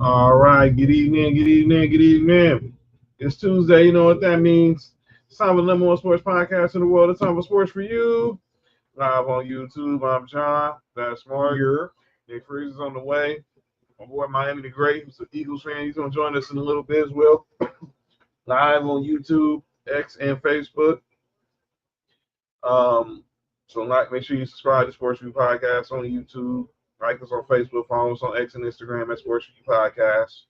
All right, good evening, good evening, good evening. It's Tuesday, you know what that means. It's time for the number one sports podcast in the world. It's time for Sports for You. Live on YouTube, I'm John. That's Mark. Here. Nick Freeze is on the way. My boy Miami the Great, who's an Eagles fan, he's going to join us in a little bit as well. Live on YouTube, X, and Facebook. Um, make sure you subscribe to Sports for You Podcast on YouTube. Like us on Facebook, follow us on X and Instagram at Sports for You Podcast.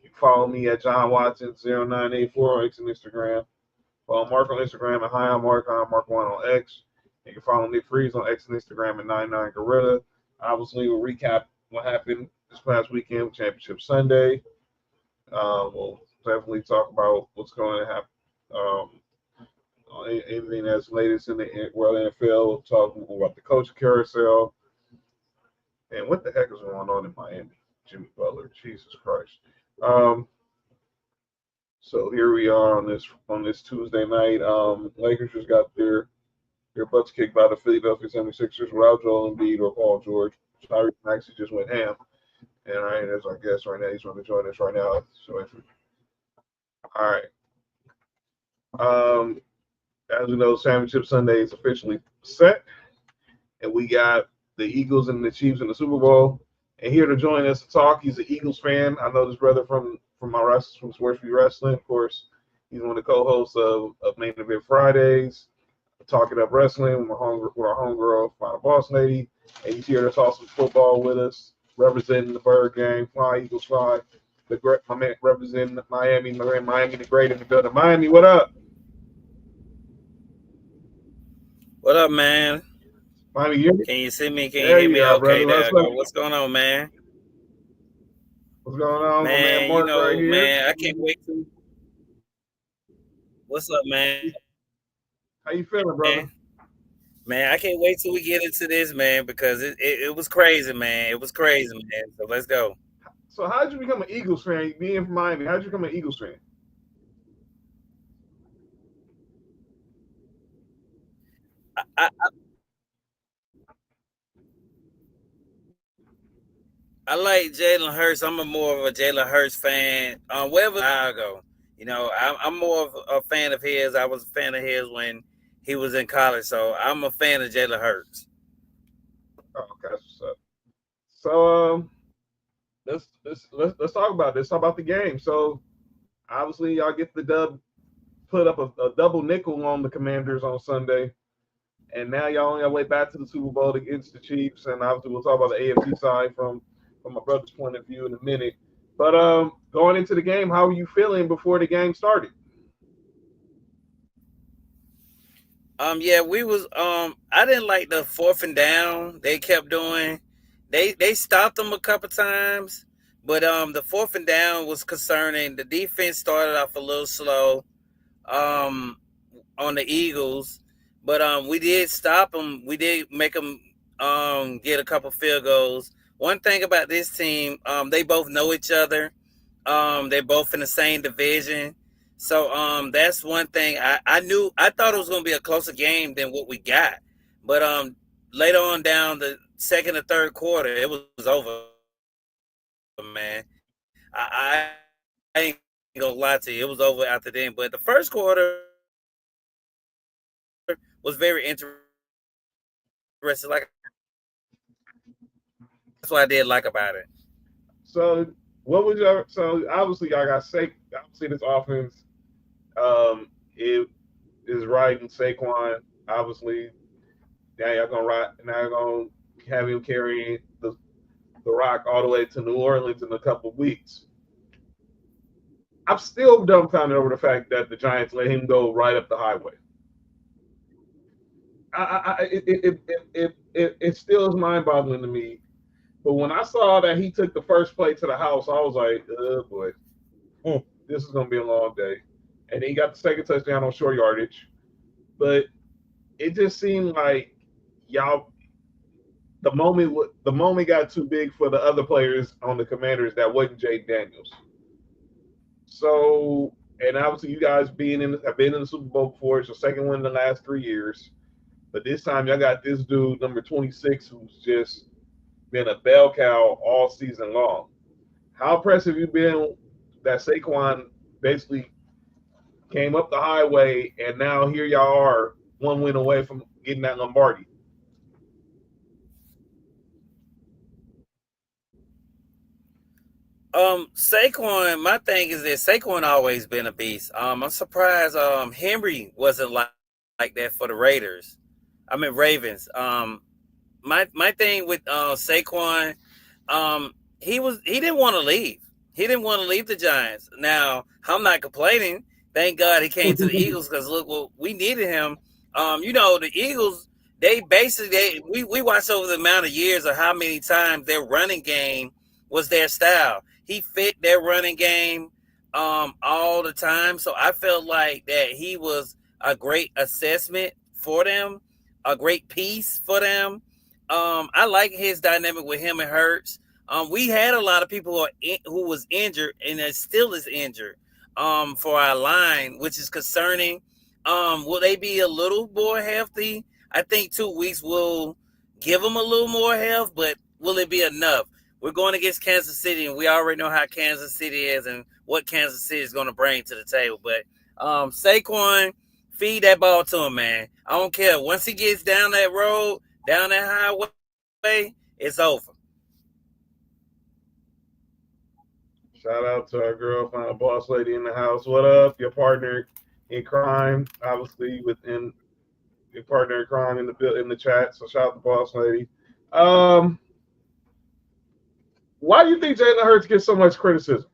You can follow me at John Watson0984 on X and Instagram. Follow Mark on Instagram at Hi I'm Mark, I'm Mark1 on X. You can follow Nick Freeze on X and Instagram at 99Gorilla. Obviously, we'll recap what happened this past weekend with Championship Sunday. We'll definitely talk about what's going to happen. Anything that's latest in the world NFL. We'll talk about the coaching carousel. And what the heck is going on in Miami? Jimmy Butler, Jesus Christ. So here we are on this Tuesday night. Lakers just got their butts kicked by the Philadelphia 76ers without Joel Embiid or Paul George. Tyrese Maxey just went ham. And right, there's our guest right now. He's going to join us right now. So, all right. As we know, Championship Sunday is officially set. And we got the Eagles and the Chiefs in the Super Bowl. And here to join us to talk, he's an Eagles fan. I know this brother from my wrestlers from Sports4U Wrestling. Of course, he's one of the co-hosts of Main Event Fridays, Talking Up Wrestling with our homegirl, Final Boss Lady. And he's here to talk some football with us, representing the Bird Gang, Fly Eagles Fly. My man representing Miami, Miami the Great in the building. Miami, what up? What up, man? Miami, can you see me? Can you hear me? Okay, there I go. What's going on, man? What's going on, man? Mark right here. Man, I can't wait to. What's up, man? How you feeling, brother? Man, I can't wait till we get into this, man, because it was crazy, man. It was crazy, man. So let's go. So how did you become an Eagles fan? Being from Miami, how did you become an Eagles fan? I like Jalen Hurts. I'm more of a Jalen Hurts fan. Wherever I go, I'm more of a fan of his. I was a fan of his when he was in college, so I'm a fan of Jalen Hurts. Oh, okay, that's what's up. So let's talk about this. Talk about the game. So obviously, y'all get the dub, put up a double nickel on the Commanders on Sunday, and now y'all on your way back to the Super Bowl against the Chiefs. And obviously, we'll talk about the AFC side from my brother's point of view in a minute. But going into the game, how were you feeling before the game started? Yeah, we was I didn't like the 4th and down they kept doing. They stopped them a couple times, but the 4th and down was concerning. The defense started off a little slow on the Eagles, but we did stop them. We did make them get a couple field goals. One thing about this team, they both know each other. They're both in the same division. So that's one thing I thought it was going to be a closer game than what we got. But later on down the second or third quarter, it was over, man. I ain't going to lie to you. It was over after then. But the first quarter was very interesting. Like, that's what I did like about it. So so obviously y'all got obviously this offense it is riding Saquon. Obviously now you're gonna have him carrying the rock all the way to New Orleans in a couple of weeks. I'm still dumbfounded over the fact that the Giants let him go right up the highway. It still is mind-boggling to me. But when I saw that he took the first play to the house, I was like, oh boy, this is going to be a long day. And then he got the second touchdown on short yardage. But it just seemed like the moment got too big for the other players on the Commanders that wasn't Jay Daniels. So, and obviously you guys have been in the Super Bowl before. It's your second one in the last 3 years. But this time y'all got this dude, number 26, who's just been a bell cow all season long. How impressive you been that Saquon basically came up the highway and now here y'all are 1 win away from getting that Lombardi. Saquon, my thing is that Saquon always been a beast. I'm surprised Henry wasn't like that for the Raiders. I mean Ravens. My thing with Saquon, he didn't want to leave. He didn't want to leave the Giants. Now I'm not complaining. Thank God he came to the Eagles because look, well, we needed him. The Eagles, they basically we watched over the amount of years of how many times their running game was their style. He fit their running game all the time. So I felt like that he was a great assessment for them, a great piece for them. I like his dynamic with him and Hurts. We had a lot of people who was injured and that still is injured for our line, which is concerning. Will they be a little more healthy? I think 2 weeks will give them a little more health, but will it be enough? We're going against Kansas City, and we already know how Kansas City is and what Kansas City is going to bring to the table. But Saquon, feed that ball to him, man. I don't care. Once he gets down that road, down that highway, it's over. Shout out to our girlfriend, a boss lady in the house. What up? Your partner in crime, obviously within your partner in crime in the chat. So shout out to boss lady. Um, why do you think Jalen Hurts gets so much criticism?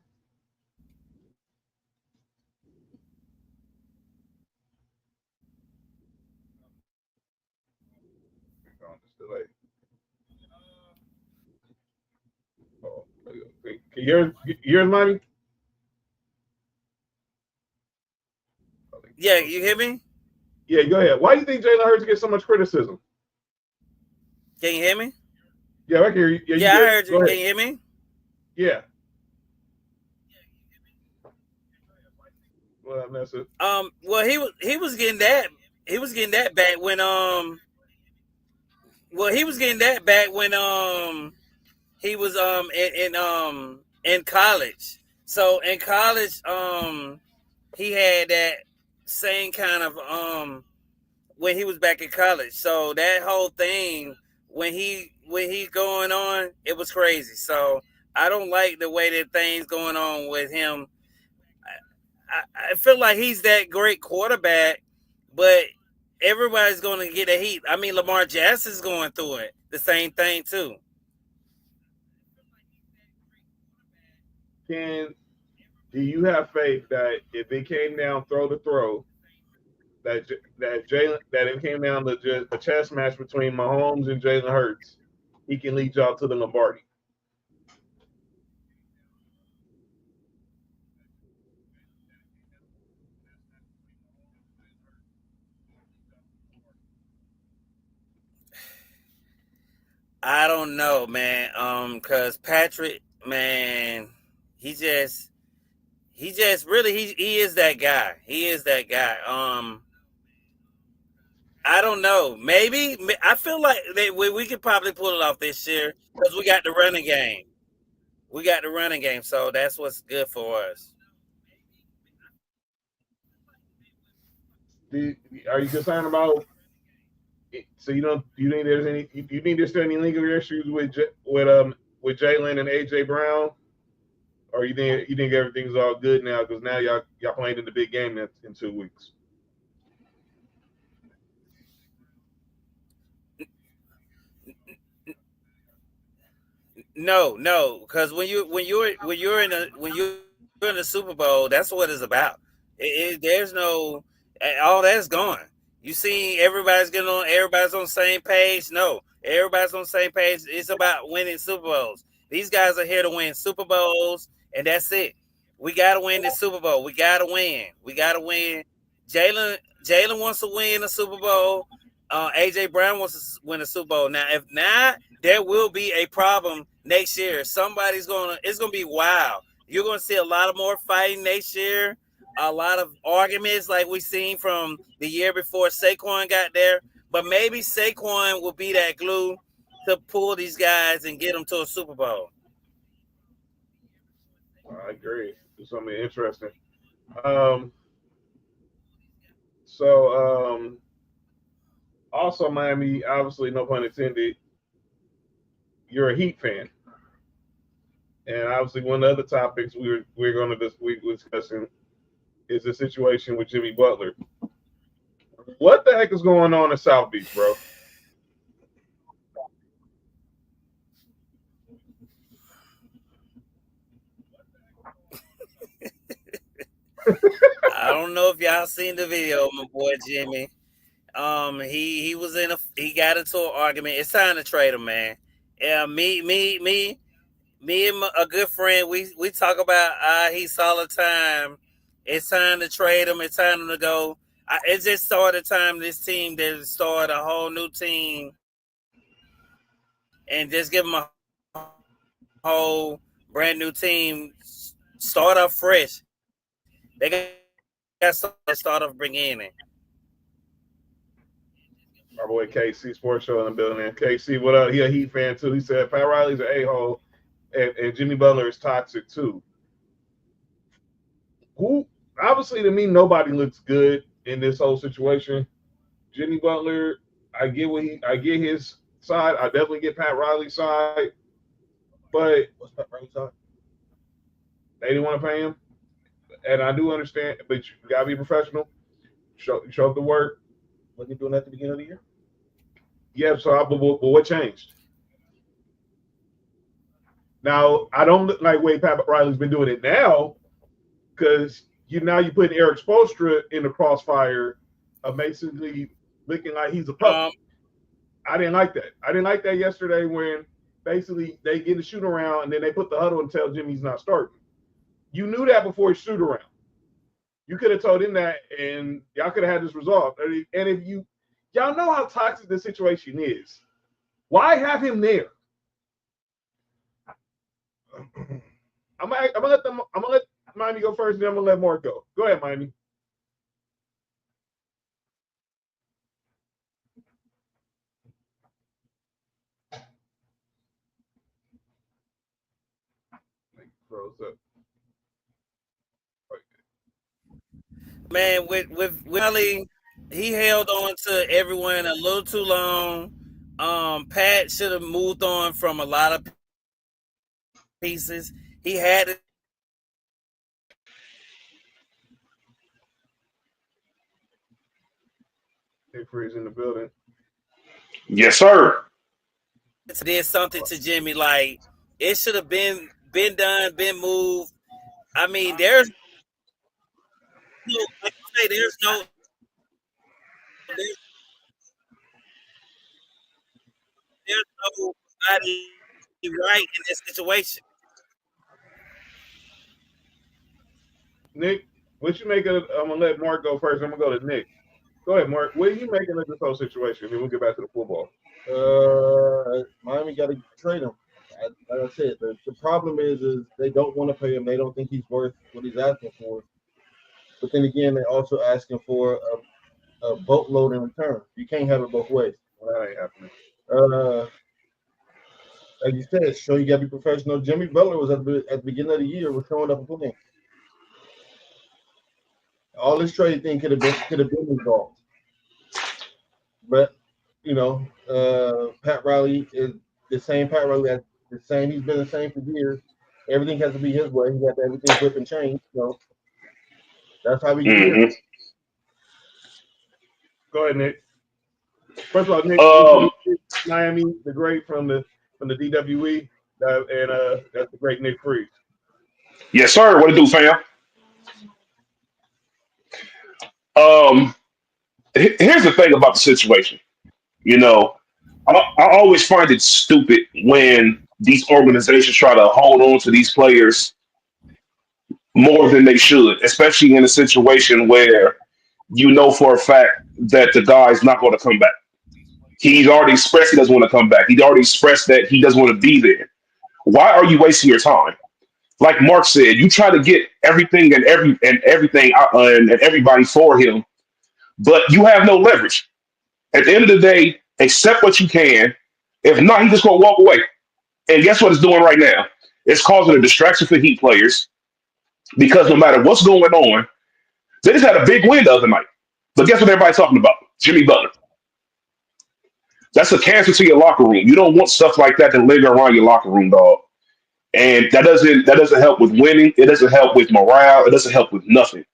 Oh, can you hear money? Yeah, you hear me? Yeah, go ahead. Why do you think Jalen Hurts gets so much criticism? Can you hear me? Yeah, I can hear you. Yeah, Yeah, I heard you. Go Can ahead. you hear me? Yeah. Well, that's it. Well, he was getting that back when he was getting that back when he was in college. So in college he had that same kind of when he was back in college. So that whole thing when he going on, it was crazy. So I don't like the way that things going on with him. I feel like he's that great quarterback, but everybody's going to get a heat. I mean, Lamar Jackson's going through it, the same thing too. Can do you have faith that if it came down throw to throw, that it came down to just a chess match between Mahomes and Jalen Hurts, he can lead y'all to the Lombardi? I don't know, man. Cause Patrick, man, he just really he is that guy. He is that guy. I don't know. Maybe I feel like we could probably pull it off this year because we got the running game. We got the running game, so that's what's good for us. Are you concerned about? So you think there's any? You think there's still any lingering issues with Jalen and AJ Brown, or you think everything's all good now because now y'all playing in the big game in 2 weeks? No, no, because when you're in the Super Bowl, that's what it's about. There's no all that's gone. You see, everybody's on the same page. No, everybody's on the same page. It's about winning Super Bowls. These guys are here to win Super Bowls, and that's it. We got to win this Super Bowl. We got to win. We got to win. Jalen wants to win a Super Bowl. AJ Brown wants to win a Super Bowl. Now, if not, there will be a problem next year. It's gonna be wild. You're gonna see a lot of more fighting next year, a lot of arguments like we seen from the year before Saquon got there. But maybe Saquon will be that glue to pull these guys and get them to a Super Bowl. I agree. It's something interesting. Um, so also Miami, obviously, no pun intended. You're a Heat fan, and obviously, one of the other topics we're going to we were discussing is the situation with Jimmy Butler. What the heck is going on in South Beach, bro? I don't know if y'all seen the video, my boy Jimmy. He was he got into an argument. It's time to trade him, man. Yeah, me and a good friend. We talk about he's solid time. It's time to trade him. It's time to go. It's just started time this team to start a whole new team and just give him a whole brand new team. Start off fresh. They got to start off bringing in. My boy KC Sports Show in the building. And KC, what up? He a Heat fan too. He said Pat Riley's an a-hole and Jimmy Butler is toxic too. Who obviously to me nobody looks good in this whole situation. Jimmy Butler, I get his side. I definitely get Pat Riley's side, but What's Pat Riley's side? they didn't want to pay him, and I do understand. But you gotta be professional. Show up the work. Wasn't he doing that at the beginning of the year? Yeah. But what changed? Now I don't look like way Pat Riley's been doing it now, because you putting Eric Spoelstra in the crossfire of basically looking like he's a puppet. I didn't like that. I didn't like that yesterday when basically they get the shoot around and then they put the huddle and tell Jimmy he's not starting. You knew that before he shoot around. You could have told him that and y'all could have had this resolved. And if y'all know how toxic the situation is, why have him there? I'm gonna let Miami go first, and then I'm gonna let Mark go. Go ahead, Miami. Froze up. Man, with Riley, he held on to everyone a little too long. Pat should have moved on from a lot of pieces. He had Nick Freeze in the building. Yes, sir. did something to Jimmy. Like it should have been done, been moved. I mean, there's no, like I say, there's, there's nobody right in this situation. Nick, what you make of? I'm gonna let Mark go first. I'm gonna go to Nick. Go ahead, Mark. What are you making of this whole situation? Then we'll get back to the football. Miami got to trade him. Like I said, the problem is they don't want to pay him. They don't think he's worth what he's asking for. But then again, they're also asking for a boatload in return. You can't have it both ways. Well, that ain't happening. Like you said, show you got to be professional. Jimmy Butler was at the beginning of the year was showing up and playing. All this trade thing could have been involved, but Pat Riley is the same. Pat Riley is the same. He's been the same for years. Everything has to be his way. He got everything whip and change. So that's how we get here. Go ahead, Nick. First of all, Nick, Miami, the great from the DWE, and that's the great Nick Freeze. Yes, sir. What it do, fam? Here's the thing about the situation. I always find it stupid when these organizations try to hold on to these players more than they should, especially in a situation where you know for a fact that the guy's not going to come back. He's already expressed he doesn't want to come back. He's already expressed that he doesn't want to be there. Why are you wasting your time? Like Mark said, you try to get everything and everything and everybody for him, but you have no leverage. At the end of the day, accept what you can. If not, he's just going to walk away. And guess what it's doing right now? It's causing a distraction for Heat players. because no matter what's going on, they just had a big win the other night. But guess what everybody's talking about? Jimmy Butler. That's a cancer to your locker room. You don't want stuff like that to linger around your locker room, dog. And that doesn't help with winning. It doesn't help with morale. It doesn't help with nothing.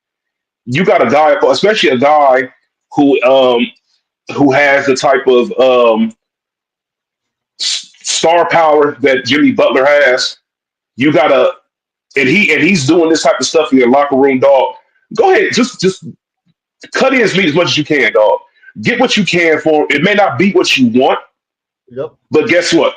You got a guy, especially a guy who who has the type of star power that Jimmy Butler has. You gotta, and he's doing this type of stuff in your locker room, dog. Go ahead, just cut in his meat as much as you can, dog. Get what you can for him. It may not be what you want, Yep. but guess what?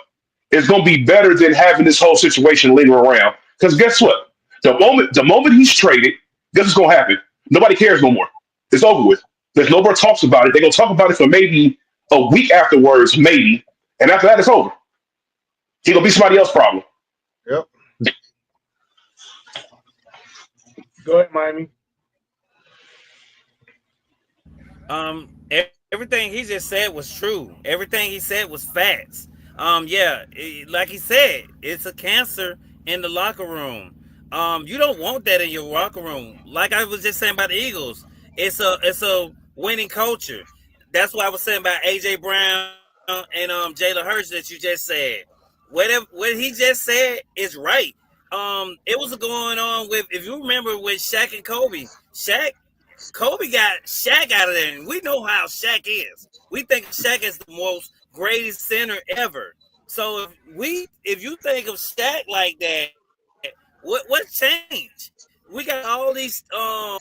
It's gonna be better than having this whole situation linger around. Because guess what? The moment he's traded, guess what's gonna happen? Nobody cares no more. It's over with. There's no more talks about it. They're gonna talk about it for maybe a week afterwards, maybe, and after that, it's over. He's gonna be somebody else's problem. Yep. Go ahead, Miami. Everything he just said was true. Everything he said was facts. Yeah, like he said, it's a cancer in the locker room. You don't want that in your locker room. Like I was just saying about the Eagles, it's a winning culture. That's what I was saying about AJ Brown and Jalen Hurts that you just said. What he just said is right. It was going on with, if you remember, with Shaq and Kobe. Kobe got Shaq out of there, and we know how Shaq is. We think Shaq is the most greatest center ever. So if you think of Shaq like that, what changed? We got all these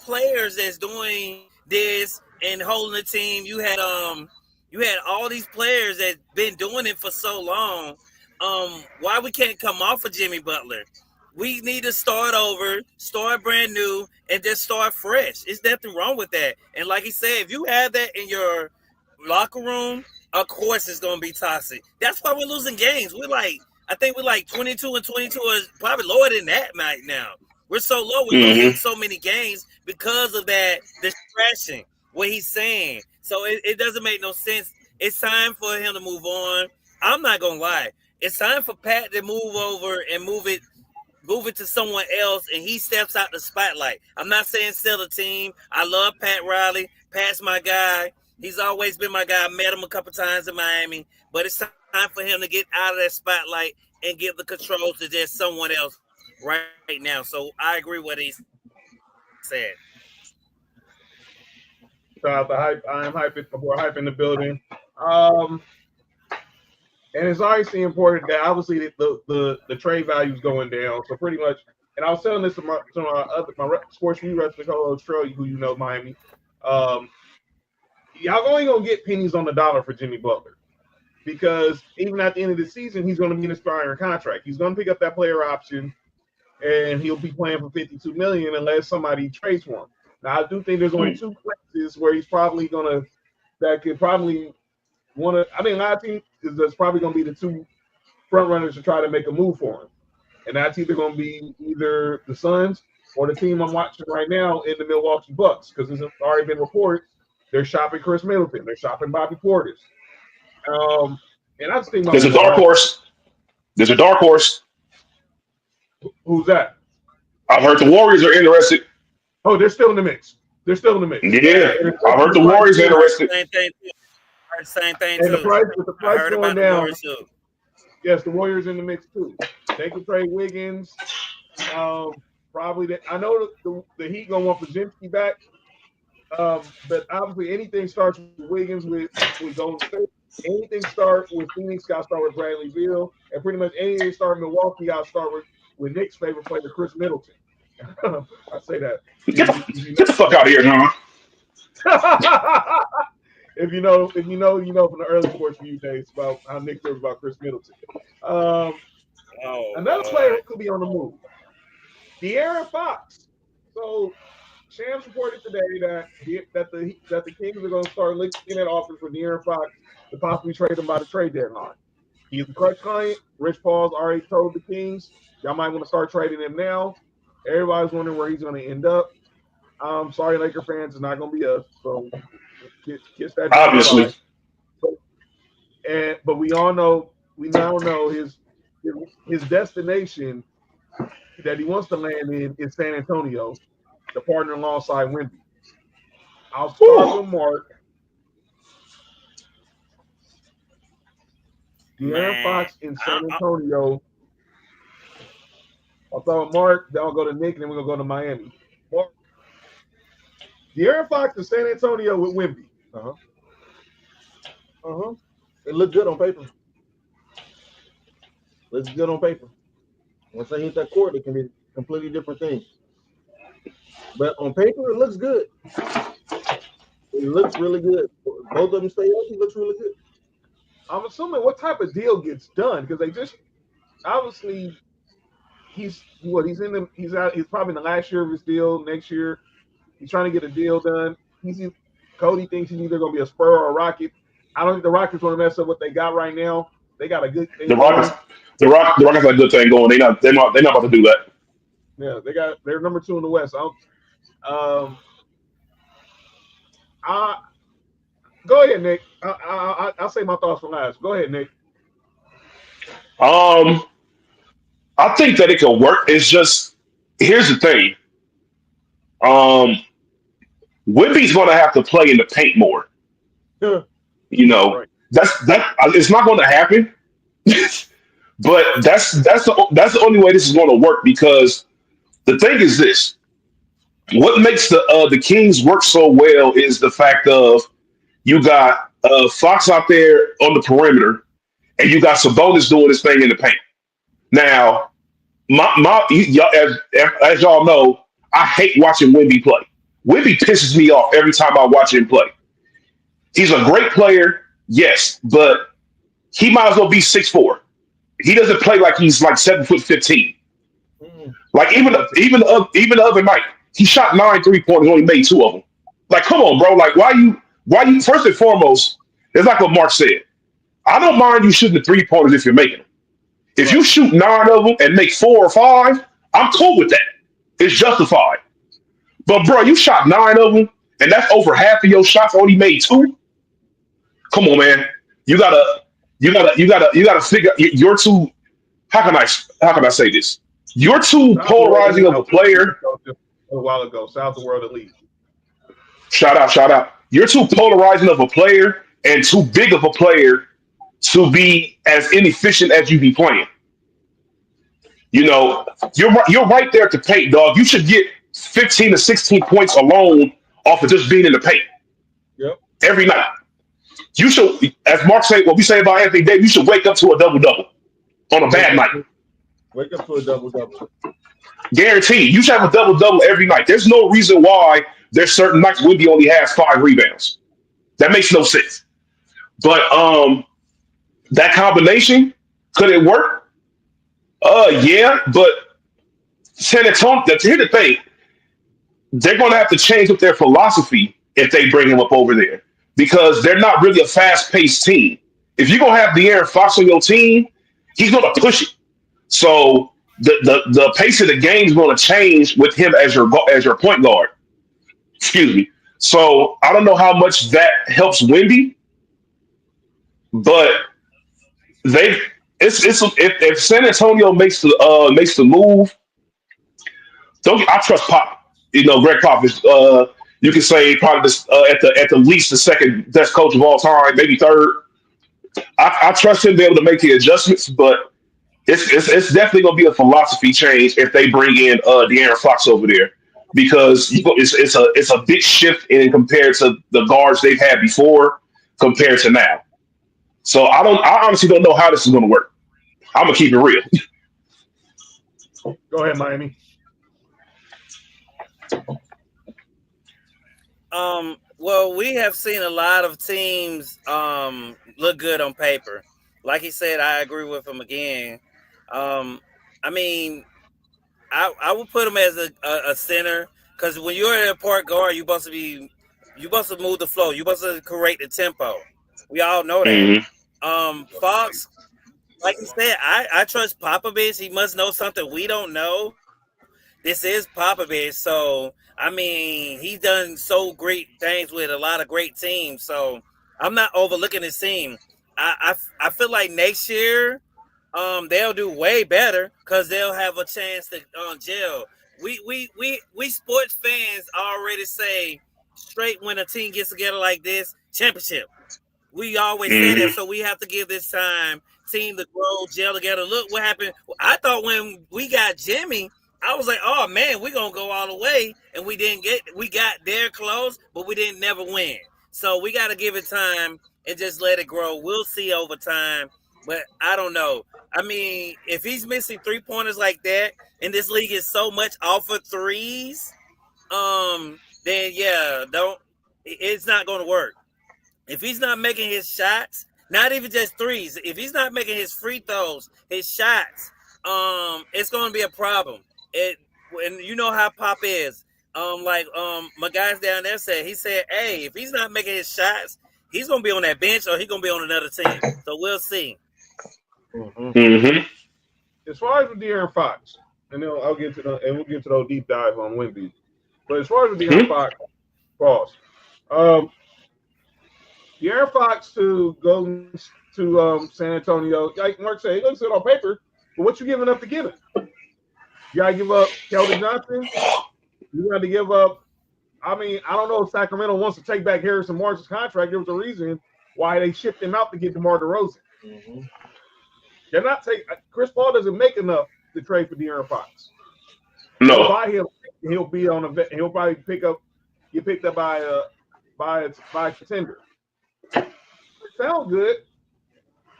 players that's doing this and holding the team. You had all these players that been doing it for so long. Why we can't come off of Jimmy Butler? We need to start over, start brand new, and just start fresh. There's nothing wrong with that. And like he said, if you have that in your locker room, of course it's gonna be toxic. That's why we're losing games. I think we're like 22-22, or probably lower than that right now. We're so low, we're losing so many games because of that distraction, what he's saying. So it doesn't make no sense. It's time for him to move on. I'm not gonna lie. It's time for Pat to move over and move it to someone else, and he steps out the spotlight. I'm not saying sell the team. I love Pat Riley. Pat's my guy. He's always been my guy. I met him a couple times in Miami, but it's time for him to get out of that spotlight and give the controls to just someone else right now. So I agree with what he said. Shout out to Hype. I am hyping for Hype in the building. And it's obviously important that obviously the trade value is going down. So pretty much, and I was telling this to my Sports4U wrestling co-host Troy, who you know, Miami. Y'all only gonna get pennies on the dollar for Jimmy Butler, because even at the end of the season, he's gonna be an expiring contract. He's gonna pick up that player option, and he'll be playing for $52 million unless somebody trades for him. Now I do think there's only two places where he's probably that could probably. I think there's probably going to be the two front runners to try to make a move for him, and that's either going to be either the Suns or the team I'm watching right now in the Milwaukee Bucks, because it's already been reported they're shopping Chris Middleton, they're shopping Bobby Portis, and I just think there's a dark horse. There's a dark horse. Who's that? I've heard the Warriors are interested. Oh, they're still in the mix. Yeah, I've heard the Warriors are interested. Same thing and too. with the price going down, too. Yes, the Warriors in the mix too. They can trade Wiggins. Probably I know the Heat gonna want Podziemski back. But obviously anything starts with Wiggins with Golden State. Anything start with Phoenix, got to start with Bradley Beal, and pretty much anything start with Milwaukee, got to start with Nick's favorite player, Chris Middleton. I say that. Get the fuck out of here, John. If you know from the early Sports4U days about how Nick feels about Chris Middleton. Another player who could be on the move, De'Aaron Fox. So Shams reported today that the Kings are going to start looking at offers for De'Aaron Fox to possibly trade him by the trade deadline. He's a crutch client. Rich Paul's already told the Kings, y'all might want to start trading him now. Everybody's wondering where he's going to end up. Sorry, Laker fans, it's not going to be us. So kiss that. Obviously. But we now know his destination that he wants to land in is San Antonio, the partner alongside Wemby. I'll start with Mark. De'Aaron Man, Fox in San Antonio. I'll start with Mark, then I'll go to Nick, and then we're going to go to Miami. Mark. De'Aaron Fox in San Antonio with Wemby. It looked good on paper. Looks good on paper. Once they hit that court, it can be a completely different thing. But on paper, it looks good. It looks really good. Both of them stay healthy. It looks really good. I'm assuming what type of deal gets done because they just obviously he's probably in the last year of his deal. Next year, he's trying to get a deal done. Cody thinks he's either going to be a Spur or a Rocket. I don't think the Rockets want to mess up what they got right now. They got a good thing. The Rockets got a good thing going. They're not about to do that. Yeah, they're number 2 in the West. Go ahead, Nick. I'll say my thoughts for last. Go ahead, Nick. I think that it could work. It's just here's the thing. Wemby's going to have to play in the paint more. Yeah. Right. That it's not going to happen. But that's the only way this is going to work because the thing is this: what makes the Kings work so well is the fact of you got Fox out there on the perimeter, and you got Sabonis doing his thing in the paint. Now, as y'all know, I hate watching Wemby play. Wemby pisses me off every time I watch him play. He's a great player, yes, but he might as well be 6'4". He doesn't play like he's like 7'15". Like even the other night, he shot 9 3-pointers, only made 2 of them. Like, come on, bro. Like, why you first and foremost, it's like what Mark said. I don't mind you shooting the 3-pointers if you're making them. If you shoot 9 of them and make 4 or 5, I'm cool with that. It's justified. But bro, you shot 9 of them, and that's over half of your shots. Only made 2. Come on, man. You gotta figure. You're too. How can I say this? You're too polarizing of a player. A while ago, South the World Elite. Shout out. You're too polarizing of a player and too big of a player to be as inefficient as you be playing. You know, you're right there at the paint, dog. You should get 15 to 16 points alone off of just being in the paint. Yep. Every night. You should, as Mark said, what we say about Anthony Davis, you should wake up to a double-double on a bad night. Wake up to a double-double. Guaranteed. You should have a double-double every night. There's no reason why there's certain nights Wemby only has 5 rebounds. That makes no sense. But that combination, could it work? Yeah, but San Antonio, here's the thing. They're going to have to change up their philosophy if they bring him up over there because they're not really a fast-paced team. If you're going to have De'Aaron Fox on your team, he's going to push it. So the pace of the game is going to change with him as your point guard. Excuse me. So I don't know how much that helps Wemby, but if San Antonio makes the move, I trust Pop. You know, Greg Pop is you can say probably at the least the second best coach of all time, maybe third. I trust him to be able to make the adjustments, but it's definitely going to be a philosophy change if they bring in De'Aaron Fox over there because it's a big shift in compared to the guards they've had before compared to now. So I honestly don't know how this is going to work. I'm gonna keep it real. Go ahead, Miami. Well, we have seen a lot of teams look good on paper. Like he said, I agree with him again. I mean, I would put him as a center because when you're a point guard, you supposed to move the flow. You supposed to create the tempo. We all know that. Mm-hmm. Fox, like you said, I trust Popovich. He must know something we don't know. This is Popovich, so I mean, he's done so great things with a lot of great teams. So I'm not overlooking his team. I feel like next year they'll do way better because they'll have a chance to jail. We sports fans already say straight when a team gets together like this, championship. We always say that, so we have to give this time team to grow, gel together. Look what happened. I thought when we got Jimmy, I was like, oh man, we're gonna go all the way, and we got there close, but we didn't never win. So we got to give it time and just let it grow. We'll see over time, but I don't know. I mean, if he's missing 3-pointers like that, and this league is so much off of threes, then yeah, don't. It's not going to work. If he's not making his shots, not even just threes, if he's not making his free throws, his shots, it's going to be a problem. And you know how Pop is. My guys down there said, he said, hey, if he's not making his shots, he's going to be on that bench or he's going to be on another team. So we'll see. As far as with De'Aaron Fox, and then we'll get to the deep dive on Wemby. But as far as with De'Aaron Fox, De'Aaron Fox to go to San Antonio, like Mark said, he looks good on paper, but what you giving up to get him? You got to give up Keldon Johnson. You got to give up. I mean, I don't know if Sacramento wants to take back Harrison Barnes' contract. There was a reason why they shipped him out to get DeMar DeRozan. They're not taking. Chris Paul doesn't make enough to trade for De'Aaron Fox. No. Buy him. He'll be on a. He'll probably get picked up by a contender. It sounds good,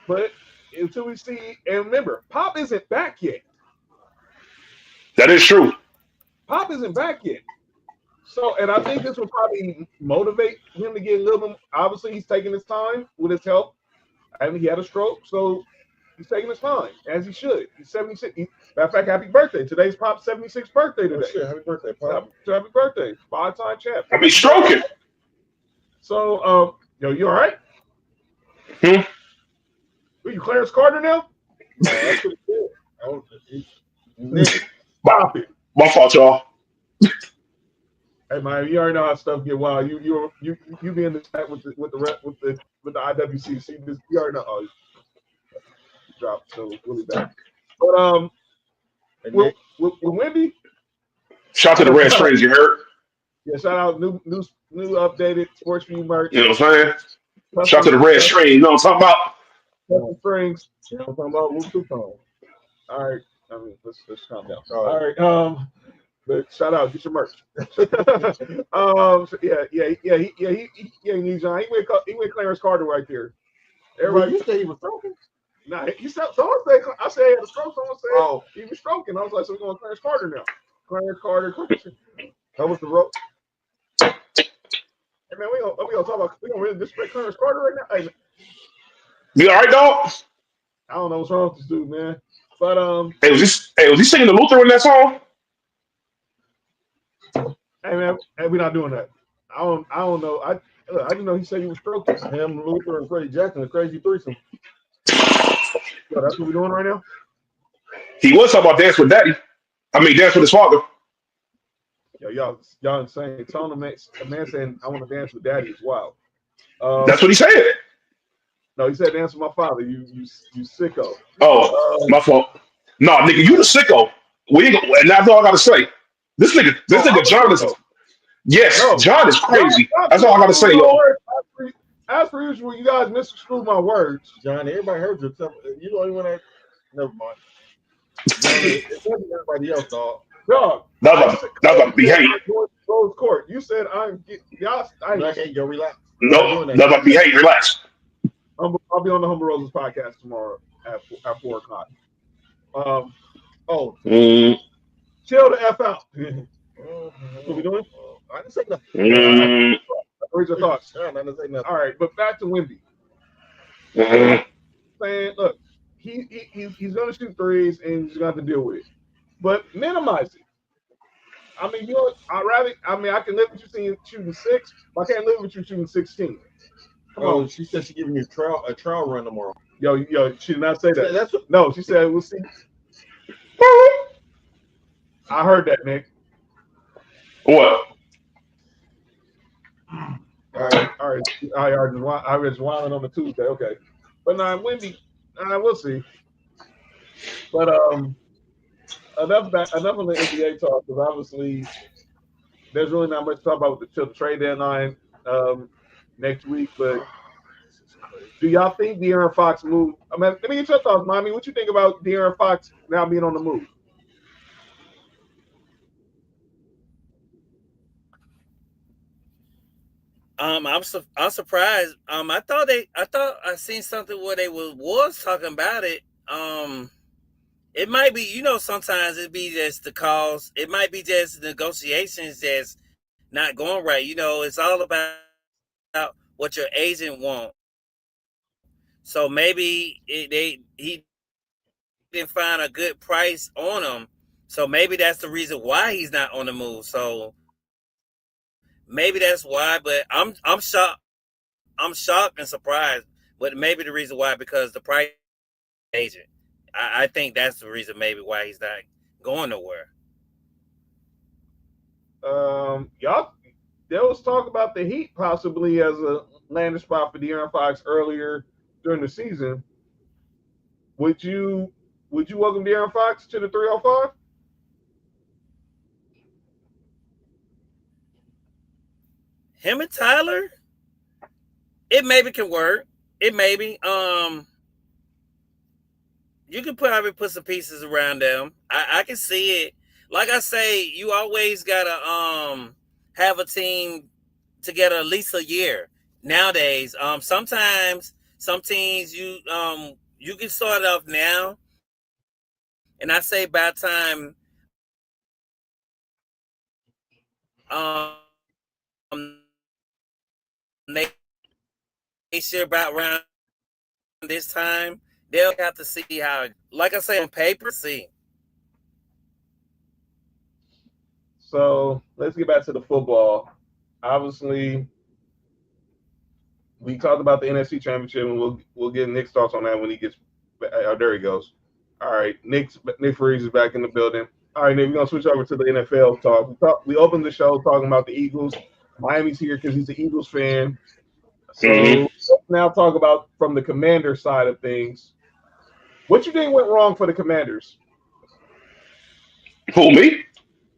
but until we see, and remember, Pop isn't back yet. That is true. Pop isn't back yet. So, and I think this will probably motivate him to get a little bit. Obviously, he's taking his time with his health. I mean, he had a stroke, so he's taking his time, as he should. He's 76. Matter of fact, happy birthday. Today's Pop's 76th birthday today. Oh, shit. Happy birthday, Pop. Happy birthday. 5-time champ. I mean, stroking. So, you all right? Are you Clarence Carter now? No, that's pretty cool. Stop it. My fault, y'all. Hey man, you already know how stuff get wild. You be in the chat with the IWC. See this, you already know. Oh, dropped so really bad. But with Wemby, shout out to the Red Strings, you heard? Yeah, shout out new updated Sports4U merch. You know what I'm saying? Shout out to the Red String. You know what I'm talking about? Custom strings. You know what I'm talking about? Move tone. All right. I mean, let's calm down. All right. But shout out, get your merch. He needs John. He went Clarence Carter right there. Everybody, you say he was stroking? Nah, he said. Someone said I said he had a stroke. Someone said he was stroking. I was like, so we're going Clarence Carter now. Clarence Carter. That was the rope. Hey man, we gonna talk about really disrespect Clarence Carter right now. Hey, you all right, dog? I don't know what's wrong with this dude, man. But was he singing the Luther in that song? Hey man, we're not doing that. I don't know. I just know he said he was stroking. Him, Luther, and Freddie Jackson, a crazy threesome. Yo, that's what we're doing right now. He was talking about dance with daddy. I mean, dance with his father. Yo, y'all insane. Telling a man saying I want to dance with daddy is wild. That's what he said. No, he said dance with my father. You sicko. Oh, my fault. Nah, nigga, you the sicko. And that's all I gotta say. This nigga John is. Yes, no, John is crazy. That's all I gotta say, y'all. As per usual, you guys misconstrued my words. John, everybody heard you. You don't even want to. Never mind. It wasn't everybody else, dog. Dog. That's about to be hate. Rose Court. You said y'all. Okay, yo, relax. No, that's about to be hate. Relax. I'll be on the Humble Roses podcast tomorrow at 4:00. Chill the F out. What we doing? I didn't say nothing. Where's your thoughts? I didn't say nothing. All right, but back to Wemby. Saying, look, he's gonna shoot threes and he's gonna have to deal with it. But minimize it. I mean, I can live with you shooting 6, but I can't live with you shooting 16. Come on. She said she's giving you a trial run tomorrow. Yo, she did not say that. No, she said we'll see. I heard that, Nick. What? All right. I was wilding on the Tuesday. Okay, but now Wemby, we'll see. But enough of the NBA talk because obviously there's really not much to talk about with the trade deadline next week. But do y'all think De'Aaron Fox move? I mean, let me get your thoughts, Mommy. What you think about De'Aaron Fox now being on the move? I'm surprised. I thought I seen something where they was talking about it. It might be, sometimes it be just the cause. It might be just negotiations that's not going right. It's all about what your agent want. So maybe he didn't find a good price on him. So maybe that's the reason why he's not on the move. So maybe that's why. But I'm shocked. I'm shocked and surprised. But maybe the reason why because the price agent. I think that's the reason maybe why he's not going nowhere. Y'all, there was talk about the Heat possibly as a landing spot for De'Aaron Fox earlier during the season. Would you welcome De'Aaron Fox to the 305? Him and Tyler, it maybe can work. It maybe. You can probably put some pieces around them. I can see it. Like I say, you always gotta have a team together at least a year. Nowadays, sometimes some teams you can start off now, and I say by the time they share about around this time, they'll have to see how. Like I say on paper, see. So let's get back to the football. Obviously, we talked about the NFC Championship, and we'll get Nick's thoughts on that when he gets. Oh, there he goes. All right, Nick Freeze is back in the building. All right, Nick, we're gonna switch over to the NFL talk. We opened the show talking about the Eagles. Miami's here because he's an Eagles fan. So let's now talk about from the Commander side of things. What you think went wrong for the Commanders? Who, me?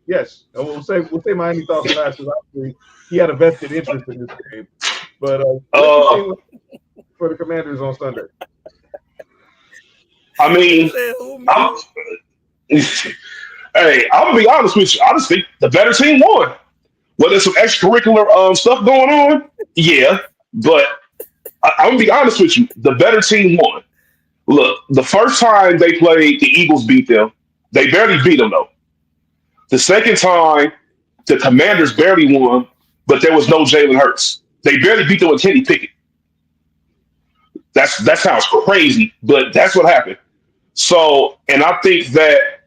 Yes, and we'll say Miami thought the last because obviously he had a vested interest in this game. But what do you think for the Commanders on Sunday? I mean, hey, I'm gonna be honest with you. I just think the better team won. Well, there's some extracurricular stuff going on, yeah, but I'm gonna be honest with you. The better team won. Look, the first time they played, the Eagles beat them. They barely beat them though. The second time, the Commanders barely won, but there was no Jalen Hurts. They barely beat them with Kenny Pickett. That sounds crazy, but that's what happened. So, and I think that,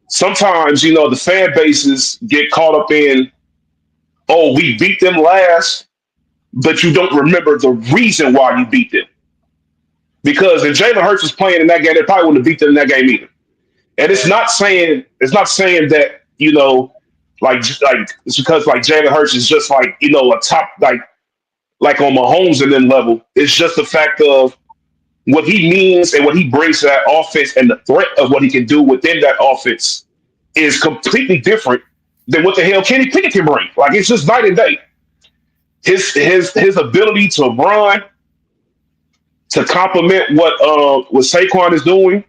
sometimes, the fan bases get caught up in, oh, we beat them last, but you don't remember the reason why you beat them. Because if Jalen Hurts was playing in that game, they probably wouldn't have beat them in that game either. And it's not saying that, like it's because like Jalen Hurts is just like, a top like on Mahomes and then level. It's just the fact of what he means and what he brings to that offense and the threat of what he can do within that offense is completely different than what the hell Kenny Pickett can bring. Like it's just night and day. His ability to run, to complement what Saquon is doing,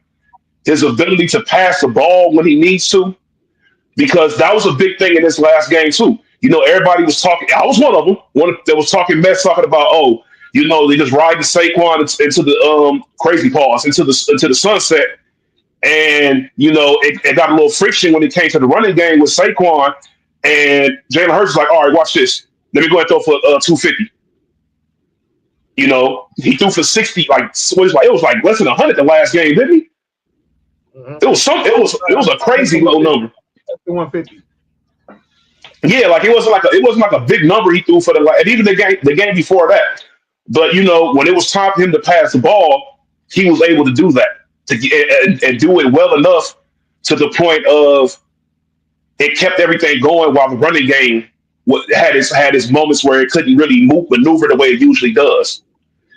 his ability to pass the ball when he needs to, because that was a big thing in this last game too. Everybody was talking. I was one of them. One that was talking mess, talking about, they just ride the Saquon into the crazy pause into the sunset, and it got a little friction when it came to the running game with Saquon, and Jalen Hurts was like, all right, watch this. Let me go ahead and throw for 250. He threw for 60. It was like less than 100 the last game, didn't he? Mm-hmm. It was a crazy low number. 150. Yeah, like it wasn't like a big number he threw for and even the game before that. But when it was time for him to pass the ball, he was able to do that and do it well enough to the point of it kept everything going while the running game had its moments where it couldn't really maneuver the way it usually does.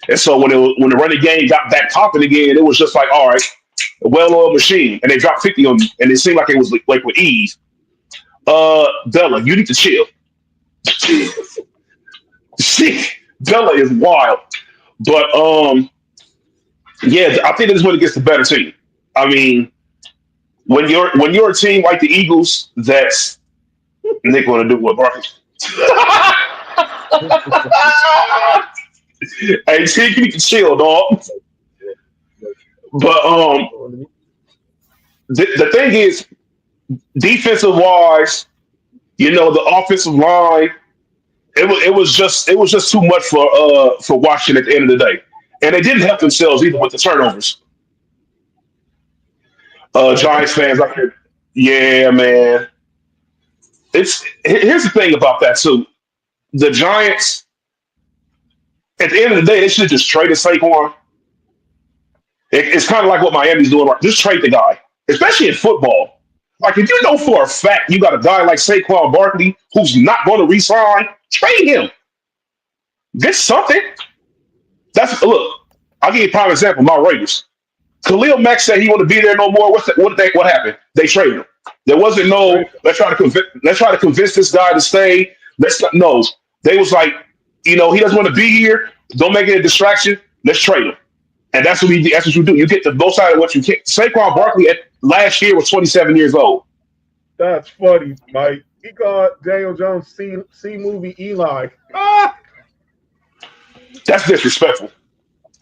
And so when the running game got back popping again, it was just like, all right, well-oiled machine, and they dropped 50 on you, and it seemed like it was like with ease. Bella, you need to chill. Bella is wild, but yeah, I think this is when it gets the better team. I mean, when you're a team like the Eagles, that's Nick going to do what, Marcus? Hey, T, you need to chill, dog. But the thing is, defensive wise, the offensive line, it was just too much for Washington at the end of the day, and they didn't help themselves either with the turnovers. Giants fans, yeah, man. Here's the thing about that too. The Giants, at the end of the day, they should have just traded Saquon. It's kind of like what Miami's doing. Right? Just trade the guy, especially in football. Like, if you know for a fact you got a guy like Saquon Barkley who's not going to re-sign, trade him. Get something. Look. I'll give you a prime example. My Raiders. Khalil Mack said he want to be there no more. What happened? They traded him. There wasn't no let's try to convince this guy to stay. No. They was like, he doesn't want to be here. Don't make it a distraction. Let's trade him. And that's what you do. You get the both sides of what you can. Saquon Barkley last year was 27 years old. That's funny, Mike. He called Daniel Jones C movie Eli. Ah! That's disrespectful.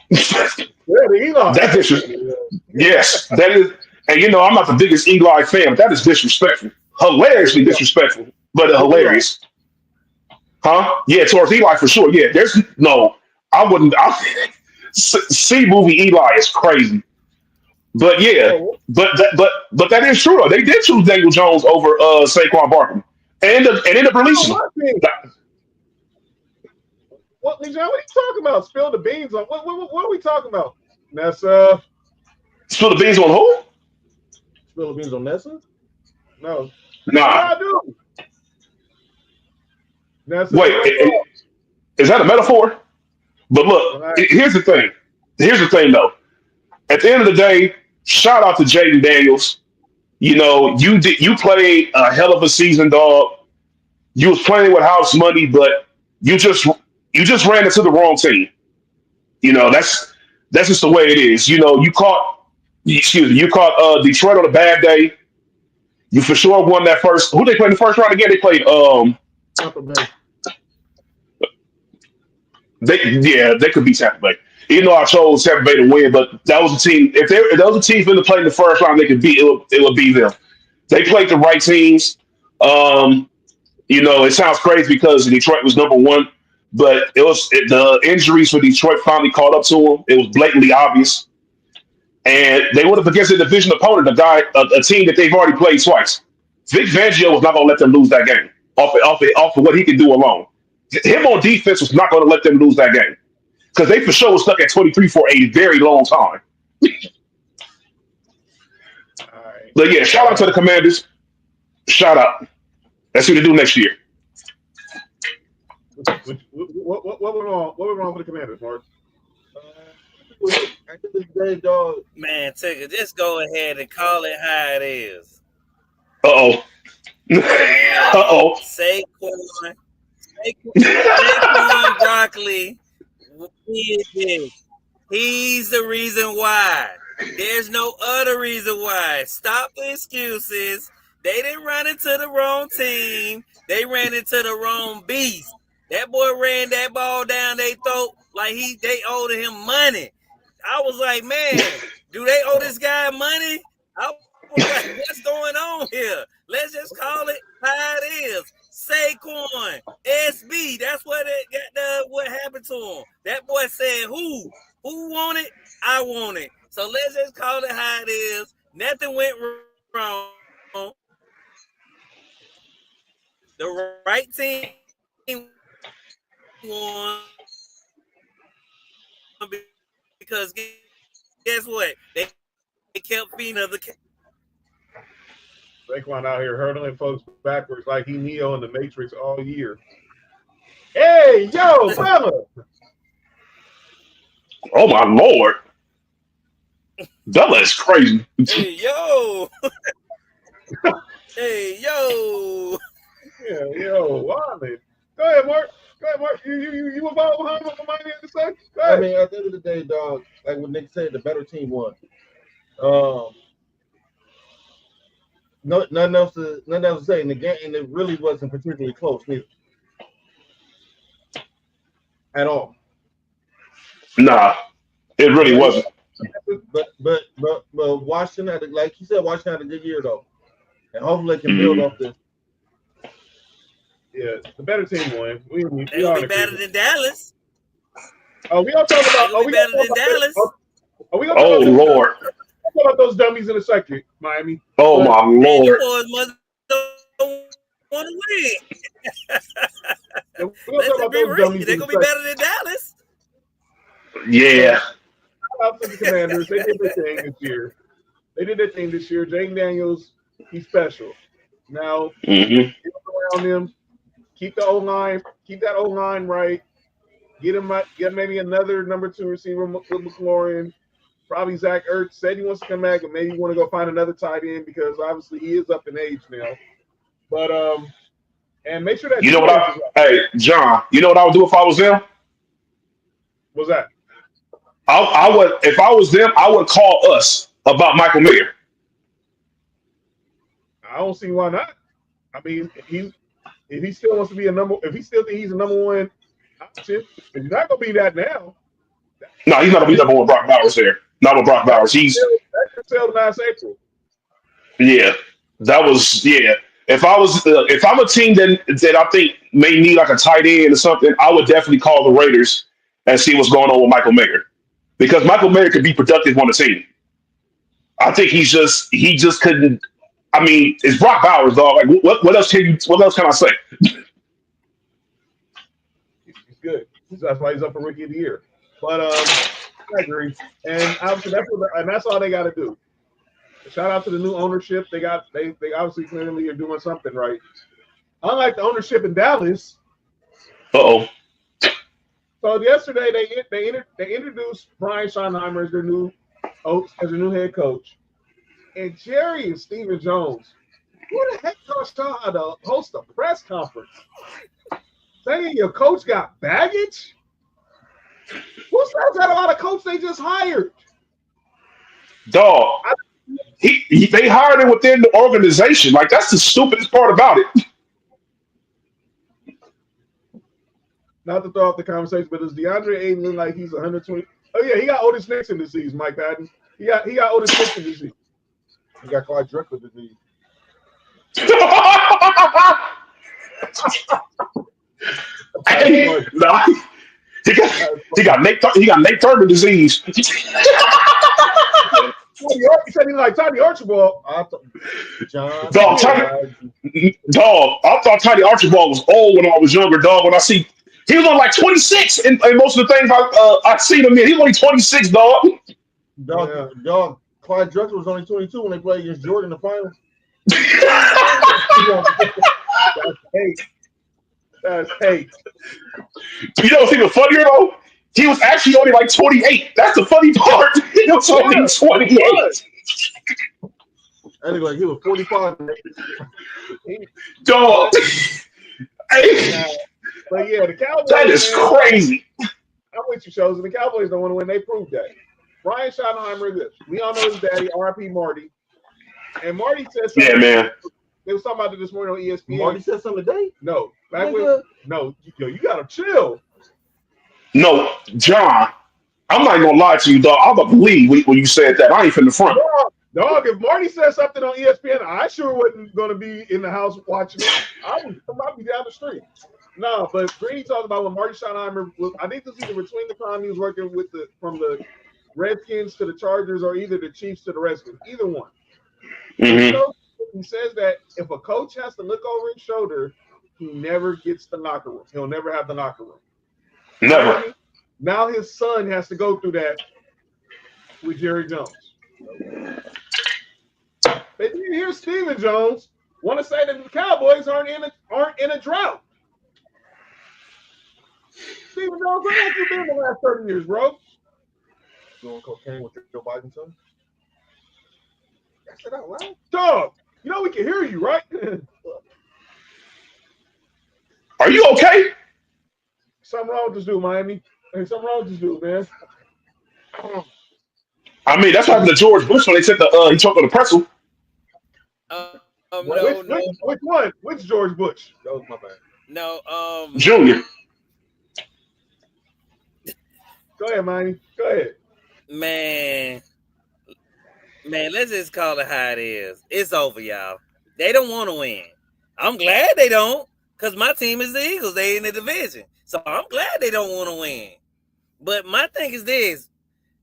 Yeah, the Eli. That's disrespectful. Yes, that is. And I'm not the biggest Eli fan, but that is disrespectful. Hilariously disrespectful, but hilarious. Huh? Yeah, towards Eli for sure. Yeah, I wouldn't. C movie Eli is crazy. But yeah, but that is true. They did choose Daniel Jones over Saquon Barkley, and end up releasing him. What are you talking about? Spill the beans on what are we talking about? Nessa. Spill the beans on who? Spill the beans on Nessa? No. Nah. I do. Nessa. Wait, is that a metaphor? But look, here's the thing. Here's the thing, though. At the end of the day, shout out to Jaden Daniels. You played a hell of a season, dog. You was playing with house money, but you just ran into the wrong team. That's just the way it is. You caught Detroit on a bad day. You for sure won that first. Who they played in the first round again? They played Tampa Bay. They could beat Tampa Bay. Even though I chose Tampa Bay to win, but that was a team. If there was a team going to play in the first round, they could beat. It would be them. They played the right teams. It sounds crazy because Detroit was number one, but the injuries for Detroit finally caught up to them. It was blatantly obvious, and they would have against a division opponent, a team that they've already played twice. Vic Fangio was not going to let them lose that game off of what he could do alone. Him on defense was not going to let them lose that game because they for sure was stuck at 23 for a very long time. All right. But yeah, shout out to the Commanders. Shout out. Let's see what they do next year. What went wrong? What went wrong with the Commanders, Mark? At this day, dog. Man, just go ahead and call it how it is. Uh-oh. Uh-oh. Saquon Barkley, he's the reason why. There's no other reason why. Stop the excuses. They didn't run into the wrong team. They ran into the wrong beast. That boy ran that ball down their throat like they owed him money. I was like, man, do they owe this guy money? I was like, what's going on here? Let's just call it how it is. Saquon, SB. That's what what happened to him. That boy said, who want it? I want it. So let's just call it how it is. Nothing went wrong. The right team won because guess what? They kept feeding of the. Saquon out here hurdling folks backwards like he Neo in the Matrix all year. Hey, yo, brother! Oh my Lord! Butler is crazy. Hey yo, hey yo. Yeah, yo, Wildman. Go ahead, Mark. Go ahead, Mark. You involved behind what Miami had to say? Go I ahead. mean, at the end of the day, dog, like what Nick said, the better team won. No, nothing else to say in the game, and it really wasn't particularly close neither at all. Nah, it really But wasn't. Washington had, like you said, Washington had a good year though, and hopefully they can build Mhm. off this. Yeah, the better team won. We They gonna are be in better agreement. than Dallas. Oh, we gonna talk They about. gonna Oh, be we gonna better talk than about this. Dallas. Oh, we gonna talk Oh about this. Lord. Talk about those dummies in a second, Miami. Oh But my Man, them Lord. boys must want to win. yeah, we're gonna Let's talk just about be those real. dummies They in a gonna be second. better than Dallas. Yeah. Shout out to the Commanders. They did their thing this year. Jaden Daniels, he's special. Now, hmm get around him. Keep the O line. Keep that O line right. Get maybe another number 2 receiver with McLaurin. Probably Zach Ertz said he wants to come back, but maybe you want to go find another tight end because obviously he is up in age now. But and make sure that You know what defense is up. Hey, John, you know what I would do if I was them? What's that? I would, if I was them, I would call us about Michael Mayer. I don't see why not. I mean, if he still wants to be if he still think he's a number 1 option, he's not gonna be that now. No, he's not gonna be That number one Brock Bowers there. Not with Brock Bowers. could sell last April. Yeah, that was yeah. If I'm a team that I think may need like a tight end or something, I would definitely call the Raiders and see what's going on with Michael Mayer because Michael Mayer could be productive on the team. I think he just couldn't. I mean, it's Brock Bowers, dog. Like, what else can I say? He's good. That's why he's up for Rookie of the Year. But I agree. And obviously that's all they got to do. Shout out to the new ownership. They obviously clearly are doing something right. Unlike the ownership in Dallas. Uh oh. So yesterday they introduced Brian Schottenheimer as their new head coach, and Jerry and Stephen Jones. Who the heck taught y'all how to host a press conference? Saying your coach got baggage? Who says that about a coach they just hired? Dog. They hired him within the organization. Like that's the stupidest part about it. Not to throw off the conversation, but does DeAndre Ayton look like he's 120? Oh yeah, he got Otis Nixon disease, Mike Patton. He got Otis Nixon disease. He got Clyde Drexler disease. Hey, nah, he got Nate Turner disease. You said he like Tiny Archibald. John. Dog, I thought Tiny Archibald was old when I was younger, dog. When I see he was on like 26 in most of the things I seen him in. He was only 26, dog. Dog. Clyde Drexler was only 22 when they played against Jordan in the finals. That's hate. That's hate. You know what's even funnier though? He was actually only like 28. That's the funny part. He was only 28. I think like he was 45. Dog. Hey, But yeah, the Cowboys. that is crazy. I'm with you, shows, and the Cowboys don't want to win. They proved that. Brian Schottenheimer, this. We all know his daddy, RP Marty. And Marty said something. Yeah, man. They was talking about it this morning on ESPN. Marty said something today? No. You gotta chill. No, John, I'm not gonna lie to you, dog. I'm gonna believe when you said that. I ain't from the front. Dog, if Marty said something on ESPN, I sure wasn't gonna be in the house watching it. I might be down the street. No, but Greeny talked about when Marty Schottenheimer was, I think this was either between the time he was working from the Redskins to the Chargers or either the Chiefs to the Redskins, either one. Mm-hmm. So he says that if a coach has to look over his shoulder, he never gets the locker room. He'll never have the locker room. Never. Now his son has to go through that with Jerry Jones. But you hear Stephen Jones want to say that the Cowboys aren't in a drought. Stephen Jones, how have you been the last 30 years, bro? Doing cocaine with Joe Biden's son? I said out loud. Dog, you know we can hear you, right? Are you okay? Something wrong with this dude, Miami. Hey, something wrong with this dude, man. I mean, that's what happened to George Bush when they took he choked on the pretzel. Which one? Which George Bush? That was my bad. No, Junior. Go ahead, Miami. Go ahead. man, let's just call it how it is. It's over, y'all. They don't want to win. I'm glad they don't, because my team is the Eagles. They in the division. So I'm glad they don't want to win. But my thing is this.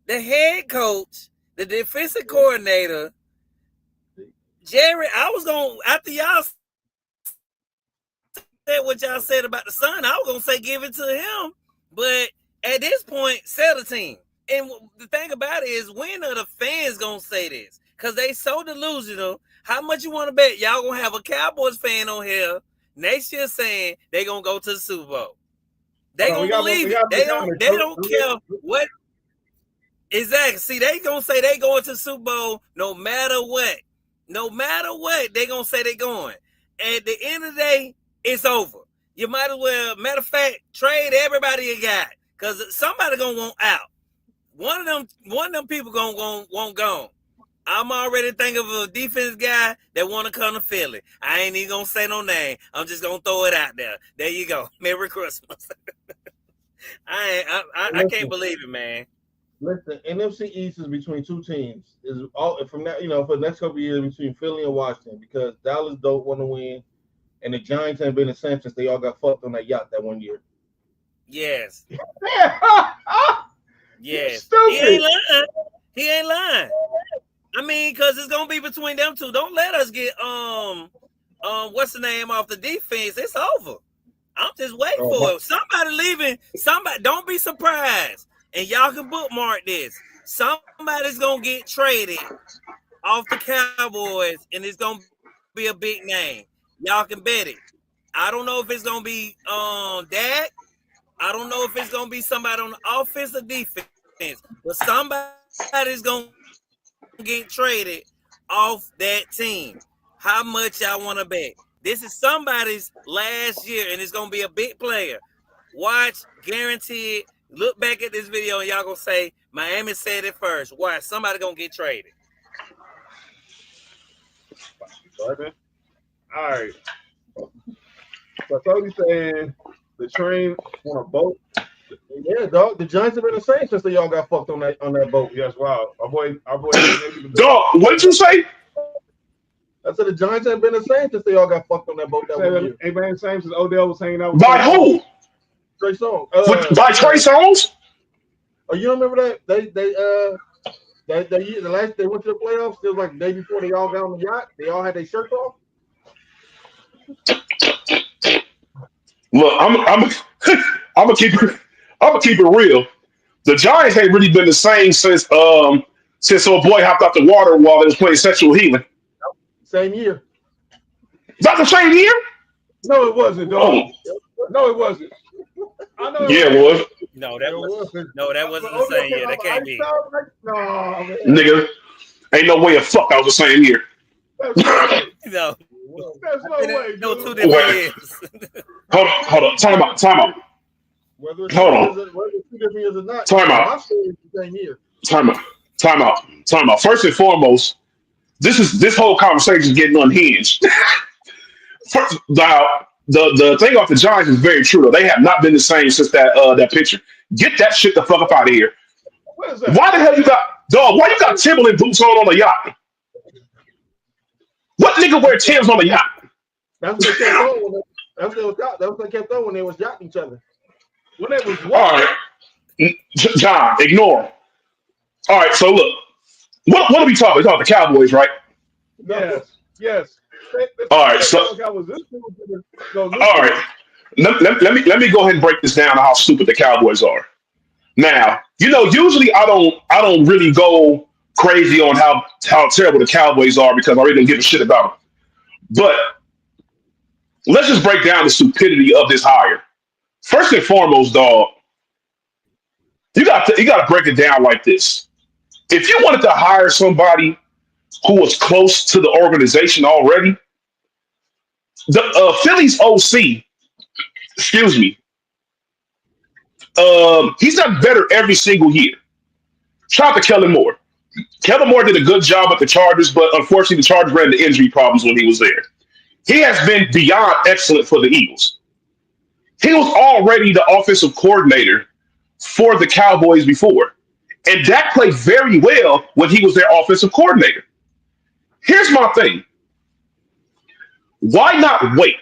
The head coach, the defensive coordinator, Jerry, I was going to, after y'all said what y'all said about the son, I was going to say give it to him. But at this point, sell the team. And the thing about it is, when are the fans going to say this? Because they so delusional. How much you want to bet y'all going to have a Cowboys fan on here next year saying they going to go to the Super Bowl? They going to believe it. They don't care what. Exactly. See, they going to say they going to the Super Bowl no matter what. No matter what, they going to say they going. At the end of the day, it's over. You might as well, matter of fact, trade everybody you got. Because somebody going to want out. One of them people going to want gone. I'm already thinking of a defense guy that want to come to Philly. I ain't even going to say no name. I'm just going to throw it out there. There you go. Merry Christmas. I can't believe it, man. Listen, NFC East is between two teams. Is all from that, for the next couple of years between Philly and Washington, because Dallas don't want to win, and the Giants ain't been the same since they all got fucked on that yacht that one year. Yes. Yes. Stupid. He ain't lying. I mean, because it's gonna be between them two. Don't let us get what's the name off the defense. It's over. I'm just waiting for it. Somebody leaving. Somebody, don't be surprised. And y'all can bookmark this. Somebody's gonna get traded off the Cowboys, and it's gonna be a big name. Y'all can bet it. I don't know if it's gonna be Dak. I don't know if it's gonna be somebody on the offense or defense, but somebody's gonna get traded off that team. How much y'all want to bet? This is somebody's last year, and it's gonna be a big player. Watch, guaranteed. Look back at this video, and y'all gonna say Miami said it first. Watch, somebody gonna get traded. All right. So Toby's saying the train on a boat. Yeah, dog. The Giants have been the same since they all got fucked on that boat. Yes, wow. Our boy. Dog, what did you say? I said the Giants have been the same since they all got fucked on that boat that one year. Ain't same since Odell was hanging out with By who? Trey Songz. By Trey Songz? Oh, you don't remember that? That year, the last they went to the playoffs, it was like the day before they all got on the yacht. They all had their shirts off. Look, I'm gonna keep it real. The Giants ain't really been the same since old boy hopped out the water while they was playing sexual healing. Same year. Not the same year? No, it wasn't, dog. No, it wasn't. I know. Yeah, it was. No, that wasn't the same year. That can't be. No, man. Nigga, ain't no way the fuck I was the same year. No. There's no way. No, 2 different years. Hold on. Time out. Whether it's Hold on. whether it's 2 different years or not. Time out. My story is the same year. Time out. First and foremost, this whole conversation is getting unhinged. First, the thing off the Giants is very true. Though. They have not been the same since that picture. Get that shit the fuck up out of here. What is that? Why the hell you got why you got Timberland boots on the yacht? What nigga wear Timbs on the yacht? That's what they kept on. That's what they kept on when they was yachting each other. When they was all right, John, ignore him. All right, so look, what are we talking? We're talking the Cowboys, right? Yes. All right, so all right. Let me go ahead and break this down on how stupid the Cowboys are. Now, usually I don't really go crazy on how terrible the Cowboys are because I really don't give a shit about them. But let's just break down the stupidity of this hire. First and foremost, dog, you got to break it down like this. If you wanted to hire somebody who was close to the organization already. The Phillies OC, excuse me, he's gotten better every single year. Shout out to Kellen Moore. Kellen Moore did a good job at the Chargers, but unfortunately the Chargers ran into injury problems when he was there. He has been beyond excellent for the Eagles. He was already the offensive coordinator for the Cowboys before. And Dak played very well when he was their offensive coordinator. Here's my thing. Why not wait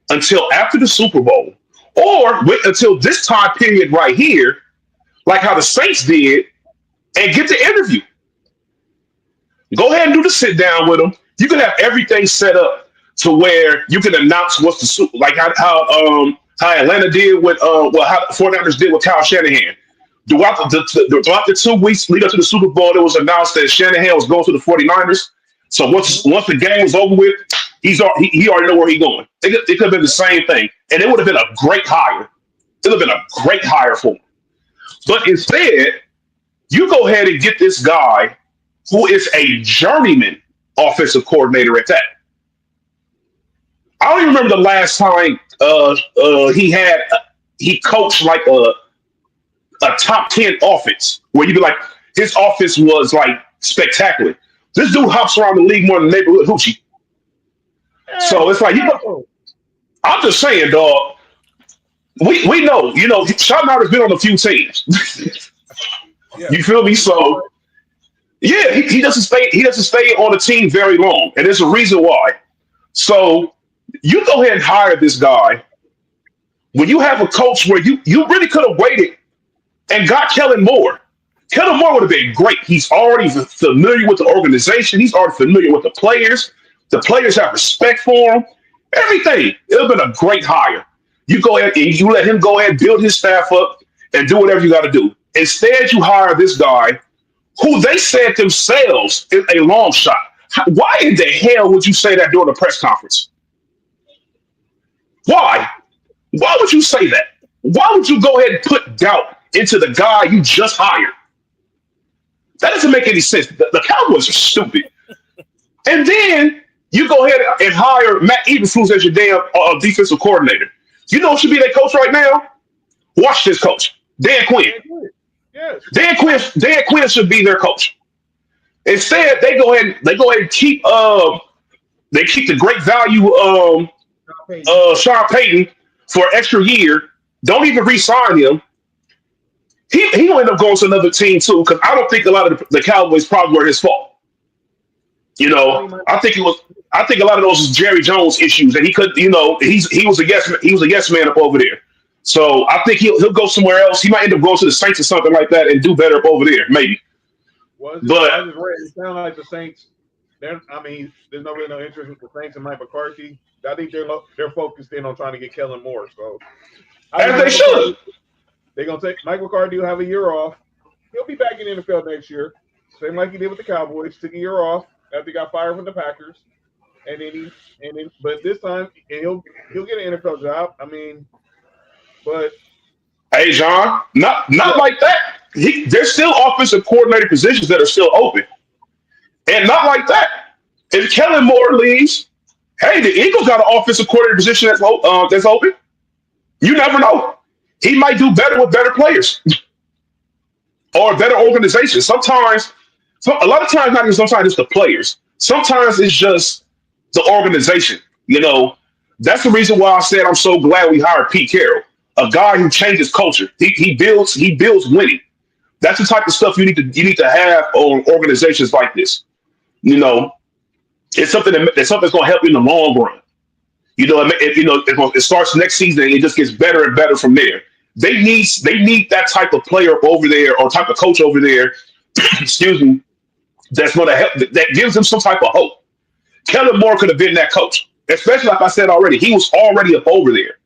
until after the Super Bowl or wait until this time period right here, like how the Saints did, and get the interview? Go ahead and do the sit down with them. You can have everything set up to where you can announce what's the Super, like how Atlanta did with how the 49ers did with Kyle Shanahan. Throughout the 2 weeks lead up to the Super Bowl, it was announced that Shanahan was going to the 49ers. So once the game was over with, he already know where he's going. It could have been the same thing, and it would have been a great hire. It would have been a great hire for him. But instead, you go ahead and get this guy who is a journeyman offensive coordinator at that. I don't even remember the last time he coached like a top 10 offense where you'd be like, his offense was like spectacular. This dude hops around the league more than neighborhood hoochie. So it's like, I'm just saying, dog. We know, Sean Meyer's been on a few teams. You feel me? So yeah, he doesn't stay on the team very long, and there's a reason why. So you go ahead and hire this guy when you have a coach where you really could have waited and got Kellen Moore. Kellen Moore would have been great. He's already familiar with the organization. He's already familiar with the players. The players have respect for him. Everything. It would have been a great hire. You go ahead and you let him go ahead and build his staff up and do whatever you got to do. Instead, you hire this guy who they said themselves is a long shot. Why in the hell would you say that during a press conference? Why? Why would you say that? Why would you go ahead and put doubt into the guy you just hired? That doesn't make any sense. The Cowboys are stupid. And then you go ahead and hire Matt Eberflus as your damn defensive coordinator. You know who should be their coach right now? Watch this coach, Dan Quinn. Yes. Dan Quinn should be their coach. Instead, they go ahead and keep the great value Sean Payton for an extra year. Don't even re-sign him. He'll end up going to another team too, because I don't think a lot of the Cowboys probably were his fault. I think a lot of those was Jerry Jones issues, and he could, he was a yes man up over there. So I think he'll go somewhere else. He might end up going to the Saints or something like that and do better up over there, maybe. But I just read it sounds like the Saints. There's really no interest with the Saints and Mike McCarthy. I think they're focused in on trying to get Kellen Moore. So as they should. They're gonna take Mike McCarthy will have a year off. He'll be back in the NFL next year, same like he did with the Cowboys. Took a year off after he got fired from the Packers, but this time he'll get an NFL job. But hey, John, not like that. There's still offensive coordinator positions that are still open, and not like that. If Kellen Moore leaves, hey, the Eagles got an offensive coordinator position that's open. You never know. He might do better with better players or a better organization. A lot of times, not even sometimes it's the players. Sometimes it's just the organization. That's the reason why I said I'm so glad we hired Pete Carroll, a guy who changes culture. He builds winning. That's the type of stuff you need to have on organizations like this. It's something that's going to help you in the long run. It starts next season and it just gets better and better from there. They need that type of player over there or type of coach over there, excuse me, that's going to help, that gives them some type of hope. Kellen Moore could have been that coach, especially like I said already. He was already up over there.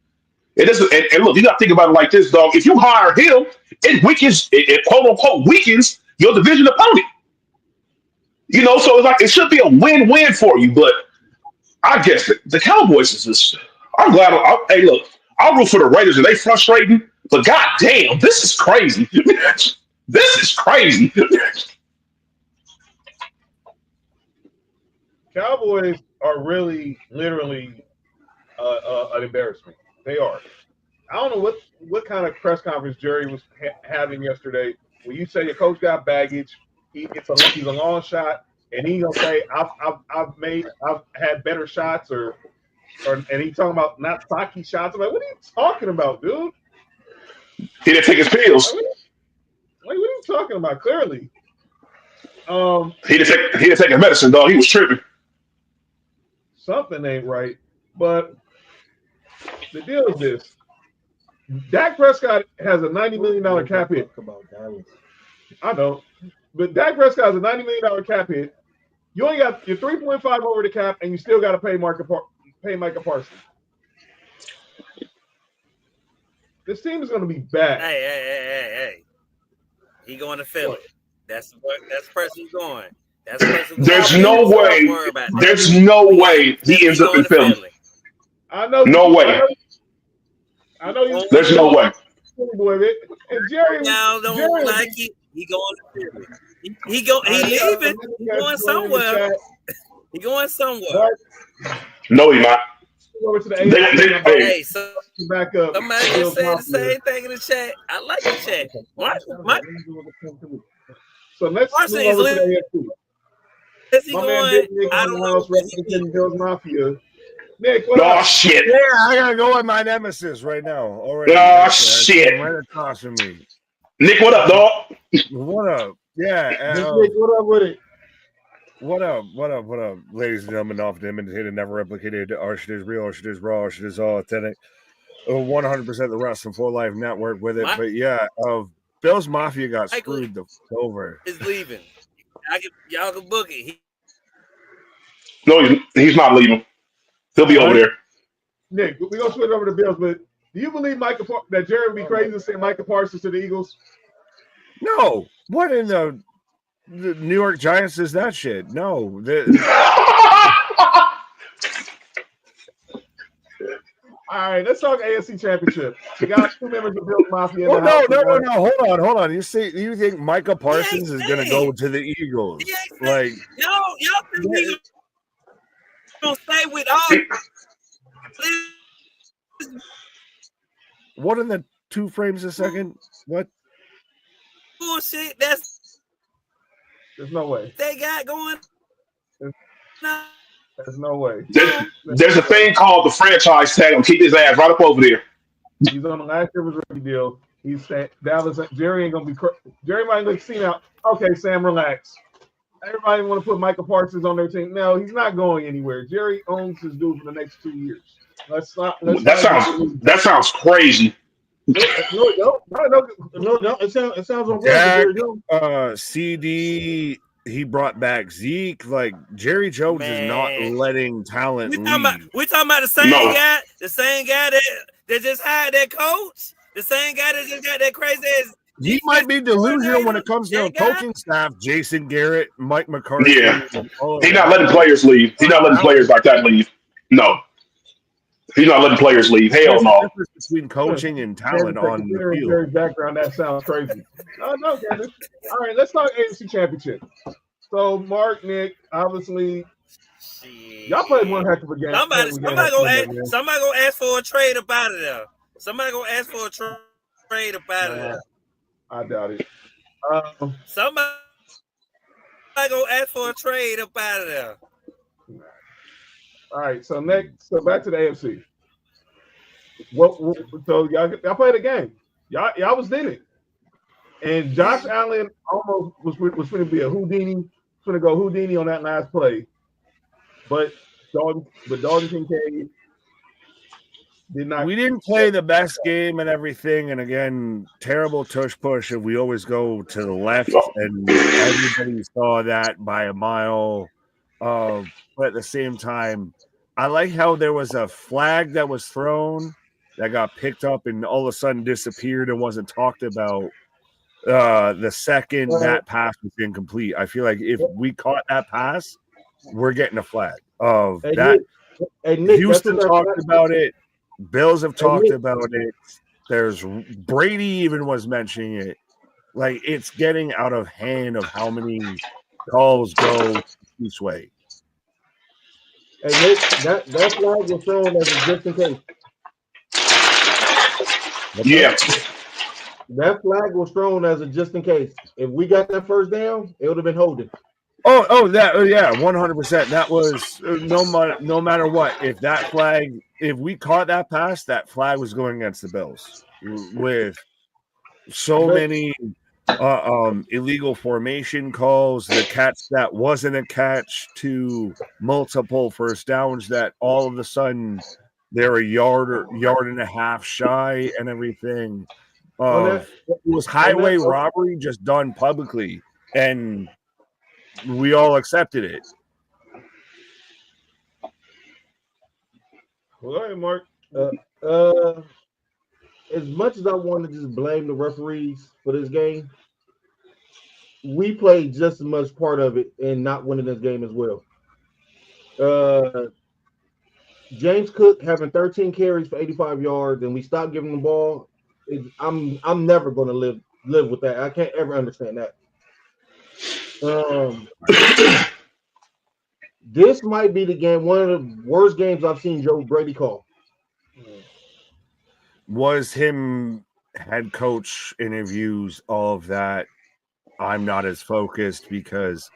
It isn't, and look, you got to think about it like this, dog. If you hire him, it quote unquote weakens your division opponent. So it's like it should be a win-win for you, but I guess the Cowboys is just. I'm glad. Hey, look, I'll root for the Raiders, and they frustrating. But goddamn, this is crazy. This is crazy. Cowboys are really, literally an embarrassment. They are. I don't know what kind of press conference Jerry was having yesterday. When you say your coach got baggage, he's a long shot, and he's gonna say I've had better shots and he's talking about not stocky shots. I'm like, what are you talking about, dude? He didn't take his pills. What are you talking about? Clearly, He didn't take his medicine, dog. He was tripping. something ain't right. But the deal is this: Dak Prescott has a $90 million cap hit. I know, but Dak Prescott has a $90 million cap hit. You only got your 3.5 over the cap, and you still got to pay Micah Parsons. This team is going to be bad. Hey. He going to Philly. That's the person he's going. That's the person There's no way. There's no way he ends up in Philly. I know. No way. I know. There's no way. And Jerry don't like it. He going to Philly. He leaving. He going somewhere. He going somewhere. No, he not. Over to the hey, back up. Somebody just said the same thing in the chat. I like the chat. So let's move over to the AFC. Is he going? I don't know. Representing Bills Mafia. Nick, oh shit! Yeah, I gotta go with my nemesis right now. Already. Oh shit! Right across from me. Nick, what up, dog? What up? Yeah. Nick, what up with it? What up, ladies and gentlemen, off the imitated, never replicated, our shit is real, our shit is raw, our shit is all authentic. 100% the Wrestling for Life Network with it. But yeah, Bill's Mafia got screwed the over. Is leaving. Y'all can book it. No, he's not leaving. He'll be over there. Nick, we're going to switch over to Bills, but do you believe that Jerry would be crazy to send Micah Parsons to the Eagles? No. What in the New York Giants is that shit? No. All right, let's talk AFC Championship. You got two members of Bill's Mafia. Oh, no. Hold on. You think Micah Parsons is going to go to the Eagles? Like, y'all think he's going to stay with all? What in the 2 frames a second? What? Bullshit. There's no way. They got going. There's no way. There's a thing called the franchise tag. Keep his ass right up over there. He's on the last year of his rookie deal. He's saying Dallas. Jerry ain't gonna be. Jerry might look see now. Okay, Sam, relax. Everybody want to put Micah Parsons on their team. No, he's not going anywhere. Jerry owns his dude for the next 2 years. That sounds crazy. No. It sounds on Dak, CD. He brought back Zeke. Like Jerry Jones is not letting talent leave. We talking about the same guy. The same guy that just hired that coach. The same guy that just got that crazy ass. He might be delusional when it comes to coaching staff. Jason Garrett, Mike McCarthy. Yeah, he's not letting players leave. He's not letting players like that leave. No. He's not letting players leave. Hell no. The difference between coaching and talent on the field. Jerry's background, that sounds crazy. No, Candace. All right, let's talk AFC Championship. So, Mark, Nick, obviously, y'all played one heck of a game. Somebody gonna ask for a trade up out of there. Somebody gonna ask for a trade up out of there. I doubt it. Somebody gonna ask for a trade up out of there. All right, so back to the AFC. So y'all played a game. Y'all was in it, and Josh Allen almost was going to be a Houdini. Going to go Houdini on that last play, but Dalton Kincaid did not. We didn't play the best game and everything, and again, terrible tush push. And we always go to the left, and everybody saw that by a mile. But at the same time, I like how there was a flag that was thrown that got picked up and all of a sudden disappeared and wasn't talked about. The second that pass was incomplete, I feel like if we caught that pass, we're getting a flag of that. Nick, Houston talked about it. Bills have talked about it. There's Brady even was mentioning it. Like it's getting out of hand of how many calls go each way. And that flag was thrown as a just in case. Yeah. That flag was thrown as a just in case. If we got that first down, it would have been holding. Yeah, 100%. That was no matter what. If we caught that pass, that flag was going against the Bills with so many illegal formation calls, the catch that wasn't a catch to multiple first downs that all of a sudden they're a yard and a half shy and everything. It was highway robbery just done publicly, and we all accepted it. All right, Mark. As much as I want to just blame the referees for this game, we played just as much part of it in not winning this game as well. James Cook having 13 carries for 85 yards, and we stopped giving the ball. I'm never going to live with that. I can't ever understand that. This might be the game, one of the worst games I've seen Joe Brady call. Was him head coach interviews, all of that. I'm not as focused because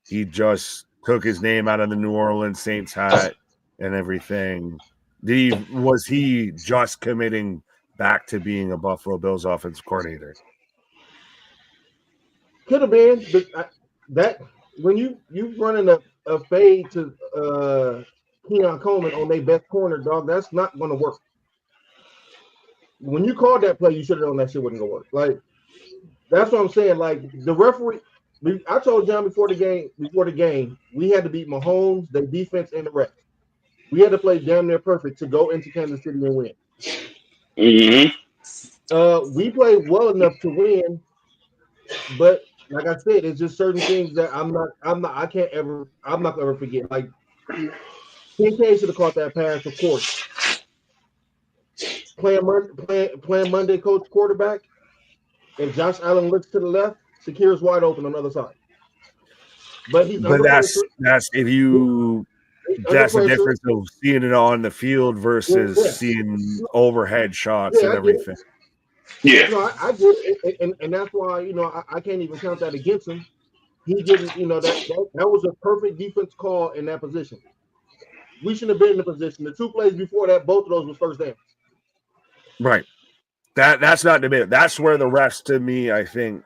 he just took his name out of the New Orleans Saints hat and everything. Was he just committing back to being a Buffalo Bills offensive coordinator? Could have been, but that when you running a fade to Keon Coleman on their best corner, dog, that's not going to work. When you called that play, you should have known that shit wasn't going to work. Like, that's what I'm saying. Like, the referee, I told John before the game, we had to beat Mahomes, their defense, and the rest. We had to play damn near perfect to go into Kansas City and win. Mm-hmm. We played well enough to win, but like I said, it's just certain things that I'm not gonna ever forget. Like, TK should have caught that pass, of course. Playing Monday coach quarterback. If Josh Allen looks to the left, Shakir's wide open on the other side. But that's if you that's the difference of seeing it on the field versus seeing overhead shots and everything. Yeah. No, I did, and that's why I can't even count that against him. He didn't, that was a perfect defense call in that position. We shouldn't have been in the position. The two plays before that, both of those were first downs. Right. That's not debate. That's where the refs, to me, I think,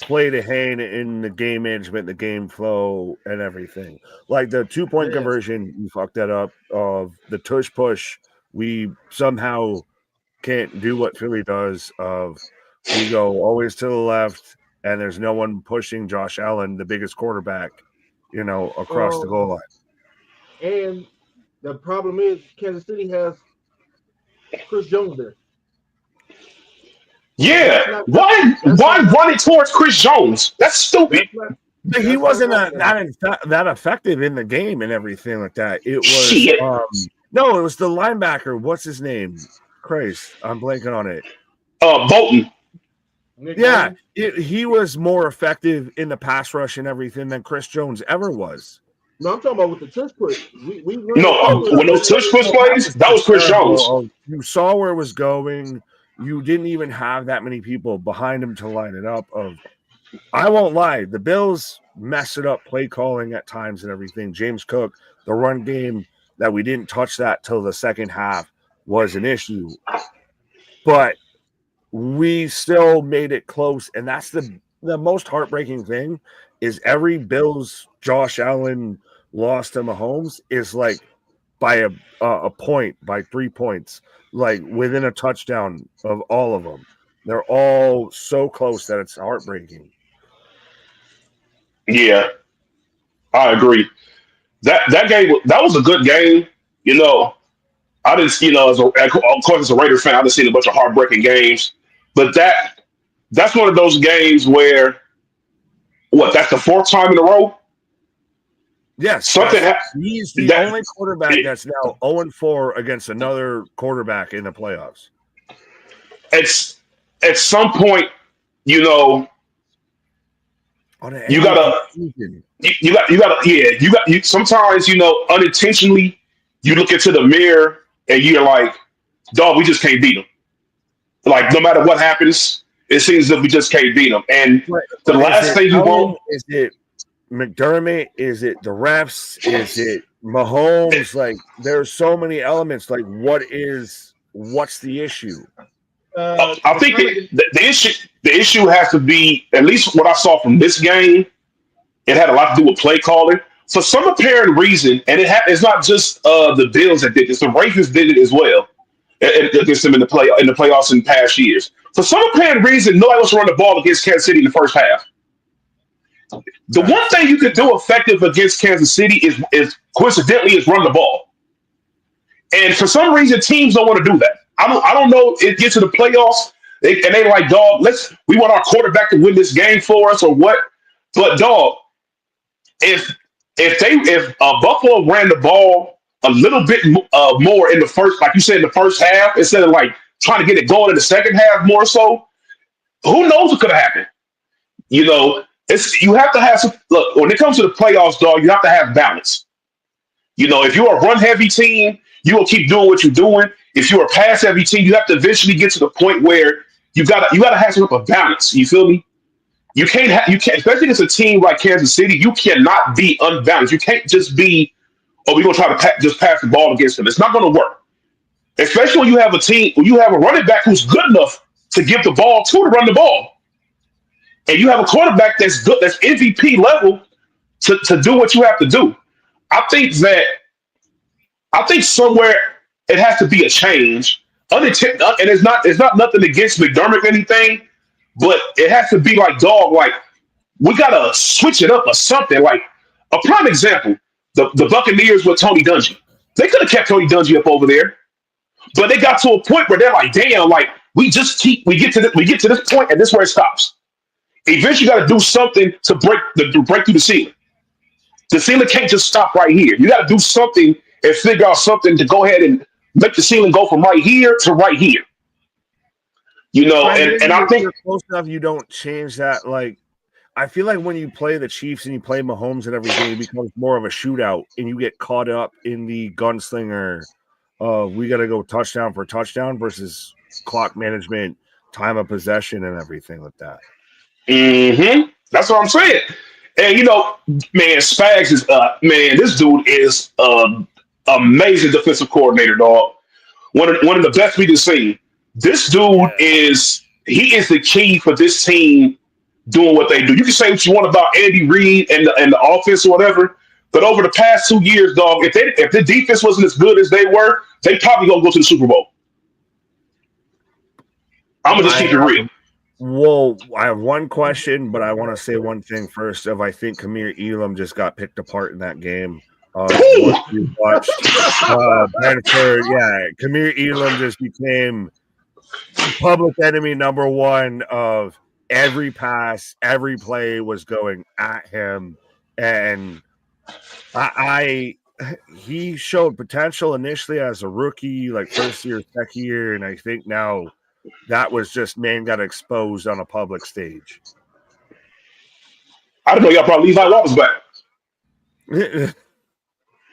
played a hand in the game management, the game flow, and everything. Like the 2-point conversion, you fucked that up. Of the tush push, we somehow can't do what Philly does. Of we go always to the left, and there's no one pushing Josh Allen, the biggest quarterback, across the goal line. And the problem is Kansas City has Chris Jones there. Yeah. Why run it towards Chris Jones? That's stupid. He wasn't that effective in the game and everything like that. It was no, it was the linebacker. What's his name? Christ, I'm blanking on it. Bolton. Yeah, he was more effective in the pass rush and everything than Chris Jones ever was. No, I'm talking about with the tush push. When those tush push plays, that was Chris Jones. You saw where it was going. You didn't even have that many people behind him to line it up. I won't lie, the Bills messed it up play calling at times and everything. James Cook, the run game that we didn't touch that till the second half was an issue. But we still made it close, and that's the most heartbreaking thing is every Bills Josh Allen loss to Mahomes is like by a point, by 3 points, like within a touchdown of all of them. They're all so close that it's heartbreaking. Yeah, I agree. That game, that was a good game. I didn't, of course, as a Raider fan, I done seen a bunch of heartbreaking games, but that's one of those games where, that's the fourth time in a row? Yes. He's the only quarterback that's now 0-4 against another quarterback in the playoffs. It's at some point, You gotta, sometimes, unintentionally, you look into the mirror and you're like, dog, we just can't beat them. Like, no matter what happens, it seems that we just can't beat them. And the last thing you want is it McDermott? Is it the refs? Is it Mahomes? Like, there's so many elements. Like, what's the issue? I think the issue has to be, at least what I saw from this game, it had a lot to do with play calling. For some apparent reason, and it's not just the Bills that did this, the Ravens did it as well against them in the playoffs in past years. For some apparent reason, nobody wants to run the ball against Kansas City in the first half. The one thing you could do effective against Kansas City is coincidentally run the ball. And for some reason, teams don't want to do that. I don't know. It gets to the playoffs, and they like, dog, we want our quarterback to win this game for us or what? But dog, if Buffalo ran the ball a little bit more in the first, like you said, in the first half, instead of like trying to get it going in the second half more so, who knows what could have happened? You have to have some look when it comes to the playoffs, dog. You have to have balance. If you're a run-heavy team, you will keep doing what you're doing. If you're a pass-heavy team, you have to eventually get to the point where you gotta have some type of balance. You feel me? You can't, especially against a team like Kansas City. You cannot be unbalanced. You can't just be, we're gonna try to just pass the ball against them. It's not gonna work. Especially when you have a running back who's good enough to give the ball to run the ball, and you have a quarterback that's good, that's MVP level to do what you have to do. I think somewhere it has to be a change. And it's not nothing against McDermott or anything, but it has to be like, dog, like we gotta switch it up or something. Like a prime example, the Buccaneers with Tony Dungy. They could have kept Tony Dungy up over there, but they got to a point where they're like, damn, like we get to this point and this is where it stops. Eventually, you got to do something to break through the ceiling. The ceiling can't just stop right here. You got to do something and figure out something to go ahead and make the ceiling go from right here to right here. And I think you're close enough, you don't change that. Like, I feel like when you play the Chiefs and you play Mahomes and everything, it becomes more of a shootout, and you get caught up in the gunslinger. We got to go touchdown for touchdown versus clock management, time of possession, and everything like that. Mm-hmm. That's what I'm saying. And man, Spags is this dude is amazing defensive coordinator, dog. One of the best we can see. This dude is the key for this team doing what they do. You can say what you want about Andy Reid and the offense or whatever, but over the past 2 years, dog, if the defense wasn't as good as they were, they probably gonna go to the Super Bowl. I'm gonna just keep it real. Well, I have one question, but I want to say one thing first. If I think Kamir Elam just got picked apart in that game, what you watched Brentford, Kamir Elam just became public enemy number one. Of every pass, every play was going at him, and he showed potential initially as a rookie, like first year, second year, and I think now. That was just got exposed on a public stage. I didn't know y'all probably Levi Watt was back. Levi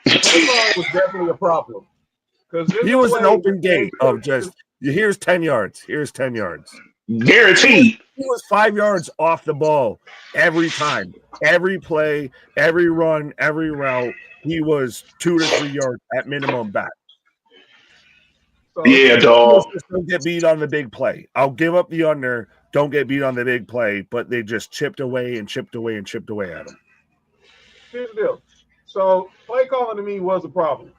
was definitely a problem. He was an open gate of just, here's 10 yards. Here's 10 yards. Guaranteed. He was 5 yards off the ball every time. Every play, every run, every route, he was 2 to 3 yards at minimum back. So, yeah, dog. Don't get beat on the big play. I'll give up the under. Don't get beat on the big play, but they just chipped away and chipped away and chipped away at him. Here's the deal. So play calling to me was a problem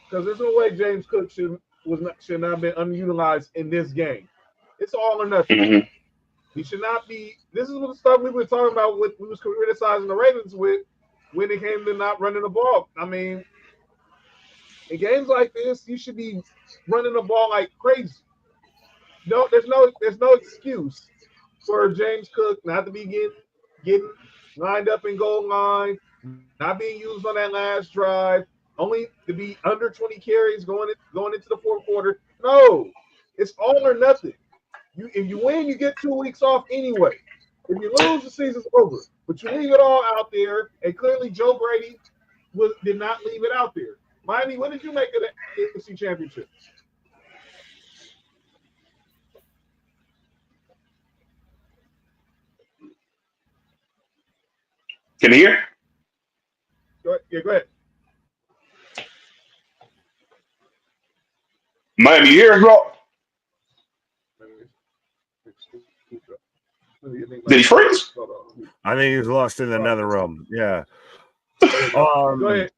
because there's no way James Cook should not have been unutilized in this game. It's all or nothing. Mm-hmm. He should not be. This is the stuff we were talking about. We was criticizing the Ravens with when it came to not running the ball. I mean, in games like this, you should be running the ball like crazy. No, there's no excuse for James Cook not to be getting lined up in goal line, not being used on that last drive, only to be under 20 carries going into the fourth quarter. No, it's all or nothing. If you win, you get 2 weeks off anyway. If you lose, the season's over. But you leave it all out there, and clearly Joe Brady did not leave it out there. Miami, what did you make of the AFC Championship? Can you hear? Go ahead. Miami, you hear us, bro? Did he freeze? I think he's lost in another room. Yeah. Go ahead.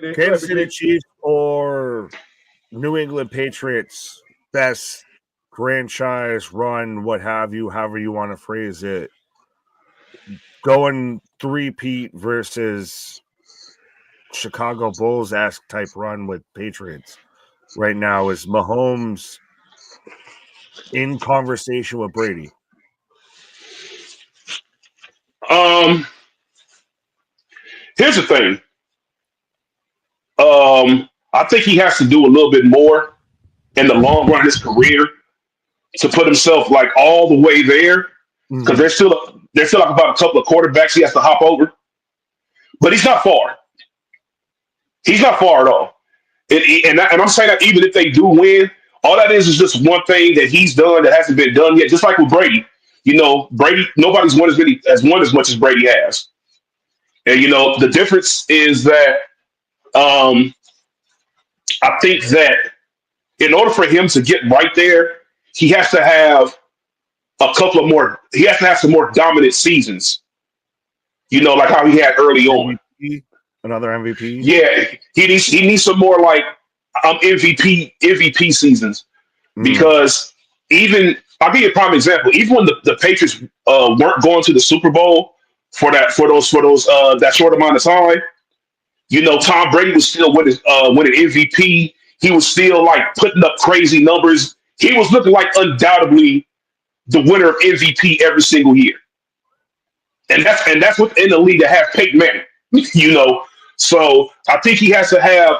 Nick. Kansas City Chiefs or New England Patriots, best franchise run, what have you, however you want to phrase it, going three-peat versus Chicago Bulls-esque type run with Patriots right now. Is Mahomes in conversation with Brady? Here's the thing. I think he has to do a little bit more in the long run of his career to put himself like all the way there, because there's still like about a couple of quarterbacks he has to hop over, but he's not far. He's not far at all. And I'm saying that even if they do win, all that is just one thing that he's done that hasn't been done yet. Just like with Brady, Brady, nobody's won as much as Brady has. And the difference is that I think that in order for him to get right there, he has to have a couple of more. He has to have some more dominant seasons. Like how he had early on. Another MVP. Yeah, he needs some more like MVP seasons, because even I'll give you a prime example. Even when the Patriots weren't going to the Super Bowl for that short amount of time, Tom Brady was still winning MVP. He was still like putting up crazy numbers. He was looking like undoubtedly the winner of MVP every single year. And that's within the league to have Peyton Manning, So I think he has to have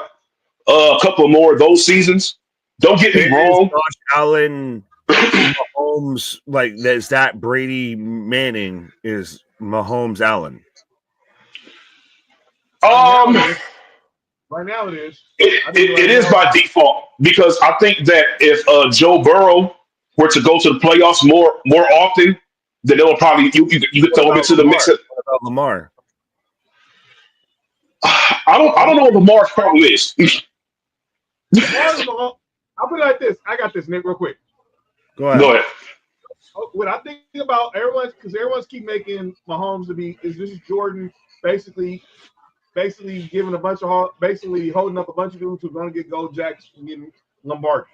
a couple more of those seasons. Don't get me wrong. Josh Allen, Mahomes, like there's that Brady Manning is Mahomes Allen. Right now it is. It is by default, because I think that if Joe Burrow were to go to the playoffs more often, then they'll probably you could throw him into the mix. What about Lamar? I don't know what Lamar's problem is. I'll put it like this. I got this, Nick, real quick. Go ahead. What I think about everyone's keep making Mahomes this is Jordan basically giving a bunch of holding up a bunch of dudes who are going to get gold jacks and getting Lombardis.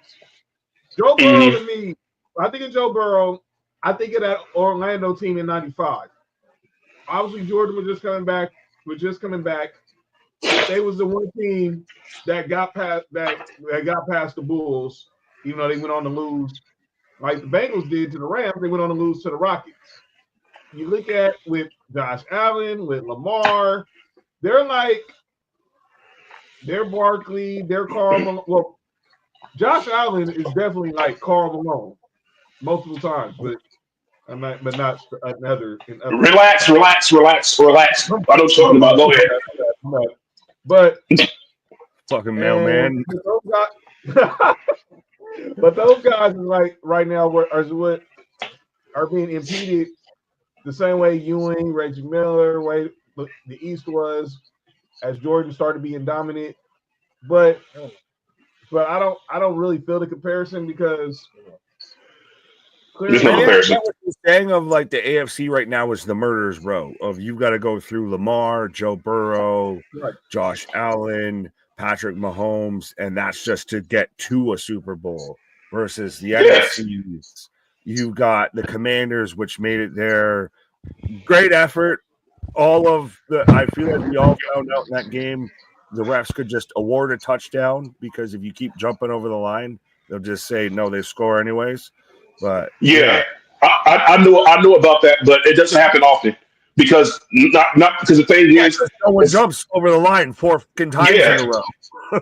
Joe Burrow to me, I think of Joe Burrow, I think of that Orlando team in '95. Obviously, Jordan was just coming back. They was the one team that got past the Bulls, even though they went on to lose, like the Bengals did to the Rams. They went on to lose to the Rockets. You look at with Josh Allen, with Lamar, they're Barkley, they're Karl Malone. Well, Josh Allen is definitely like Karl Malone multiple times, but not another. Relax. I know what you're talking about. Go ahead. But fucking mailman. But those guys are like right now are being impeded the same way Ewing, Reggie Miller, way the East was as Jordan started being dominant. But I don't really feel the comparison, because there's no comparison. What you're saying of like the AFC right now is the murders row of you've got to go through Lamar, Joe Burrow, Josh Allen, Patrick Mahomes, and that's just to get to a Super Bowl, versus the NFC. You've got the Commanders, which made it there. Great effort. I feel like we all found out in that game the refs could just award a touchdown, because if you keep jumping over the line, they'll just say no, they score anyways. But I know about that, but it doesn't happen often, because not because the thing is no one jumps over the line 4 times in a row.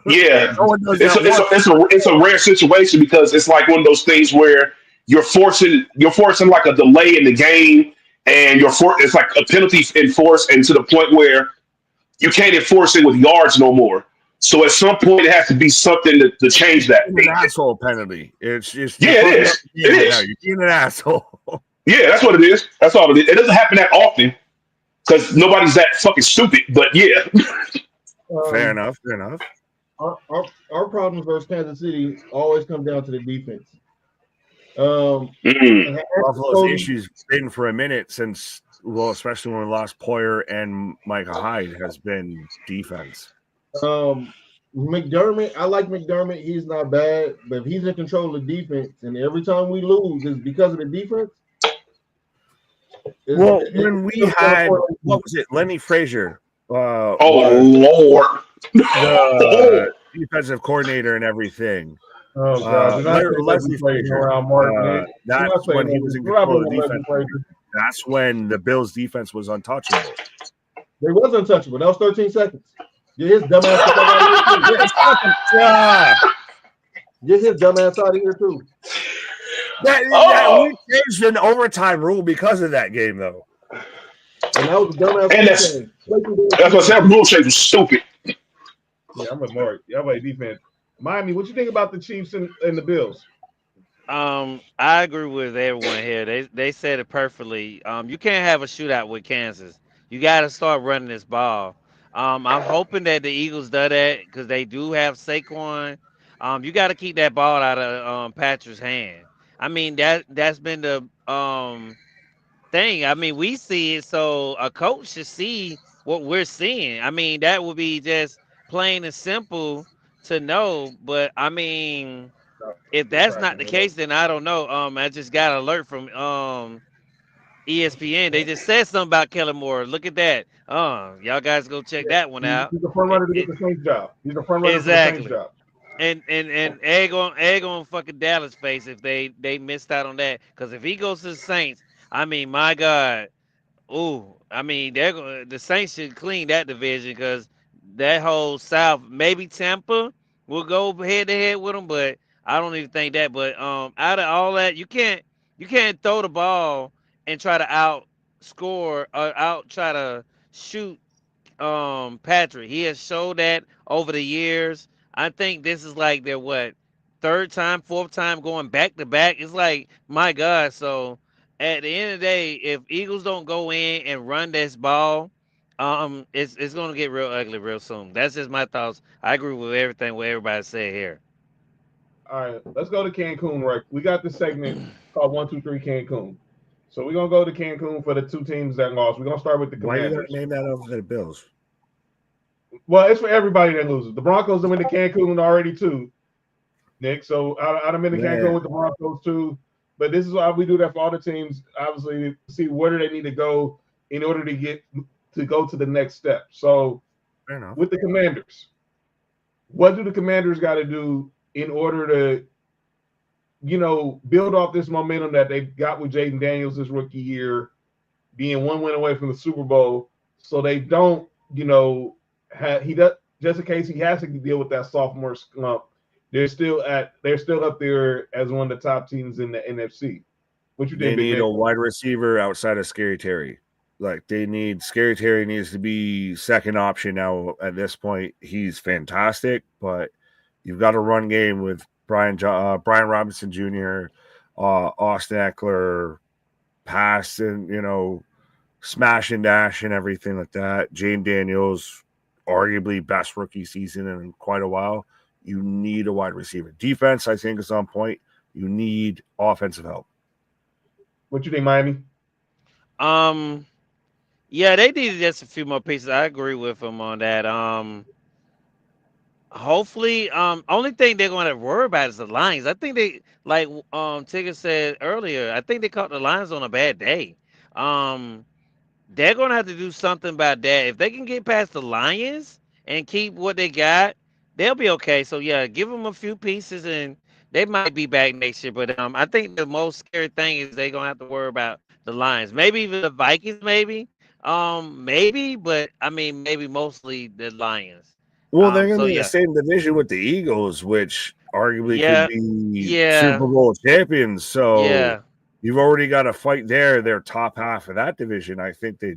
Yeah, no one does it's a rare situation, because it's like one of those things where you're forcing like a delay in the game, and it's like a penalty enforced, and to the point where you can't enforce it with yards no more. So at some point, it has to be something to change that. An asshole penalty. It's it is. It is. You're being an asshole. Yeah, that's what it is. That's all it is. It doesn't happen that often because nobody's that fucking stupid. But yeah. Fair enough. Our problems versus Kansas City always come down to the defense. Buffalo's issues been for a minute since, well, especially when we lost Poyer and Micah Hyde, has been defense. McDermott, I like McDermott. He's not bad, but if he's in control of defense, and every time we lose is because of the defense. When we had, what was it, Lenny Frazier? Lord. The defensive coordinator and everything. Oh God! Leslie Frazier. That's when he was in control of defense. That's when the Bills' defense was untouchable. They was untouchable. That was 13 seconds. Get his dumb ass out of here. Get his dumb ass out of here too. We changed an overtime rule because of that game, though. And that was a dumb ass. And that's what I said. Rule change was stupid. Yeah, I'm with Mark. Y'all play defense. Miami, what you think about the Chiefs and the Bills? I agree with everyone here. They said it perfectly. You can't have a shootout with Kansas. You got to start running this ball. I'm hoping that the Eagles do that because they do have Saquon. You got to keep that ball out of Patrick's hand. I mean that's been the thing. I mean we see it, so a coach should see what we're seeing. I mean that would be just plain and simple to know. But I mean, if that's not the case, then I don't know. I just got an alert from ESPN. They just said something about Kellen Moore. Look at that. Y'all guys go check that one out. He's the front runner to get the Saints job. He's the front runner for the Saints job. And egg on fucking Dallas face if they missed out on that. Because if he goes to the Saints, I mean, my God, I mean, the Saints should clean that division because that whole South, maybe Tampa will go head to head with them, but I don't even think that. But out of all that, you can't throw the ball and try to outscore or try to shoot Patrick. He has showed that over the years. I think this is like their third time, fourth time going back to back. It's like, my God. So at the end of the day, if Eagles don't go in and run this ball, it's gonna get real ugly real soon. That's just my thoughts. I agree with everything what everybody said here. All right, let's go to Cancun. Right, we got this segment called 1, 2, 3 Cancun. So we're gonna go to Cancun for the two teams that lost. We're gonna start with the Commanders. Why you gotta name that over the Bills? Well, it's for everybody that loses. The Broncos have been to Cancun already too, Nick. So I've been to Cancun with the Broncos too. But this is why we do that for all the teams. Obviously, to see where do they need to go in order to go to the next step. So with the Commanders, what do the Commanders got to do in order to, build off this momentum that they got with Jaden Daniels this rookie year, being one win away from the Super Bowl, so they don't, just in case he has to deal with that sophomore slump. They're still up there as one of the top teams in the NFC. What you think? They need a wide receiver outside of Scary Terry. Scary Terry needs to be second option now. At this point, he's fantastic, but you've got a run game with Brian Robinson Jr., Austin Eckler, pass and smash and dash and everything like that. Jaden Daniels, arguably best rookie season in quite a while. You need a wide receiver. Defense, I think, is on point. You need offensive help. What you think, Miami? Yeah, they needed just a few more pieces. I agree with them on that. Hopefully, only thing they're going to worry about is the Lions. I think they, like Tigger said earlier, I think they caught the Lions on a bad day. They're going to have to do something about that. If they can get past the Lions and keep what they got, they'll be okay. So, yeah, give them a few pieces, and they might be back next year. But I think the most scary thing is they're going to have to worry about the Lions. Maybe even the Vikings, maybe. But, I mean, maybe mostly the Lions. Well, they're going to be in the same division with the Eagles, which arguably could be Super Bowl champions. So, you've already got a fight there. Their top half of that division. I think they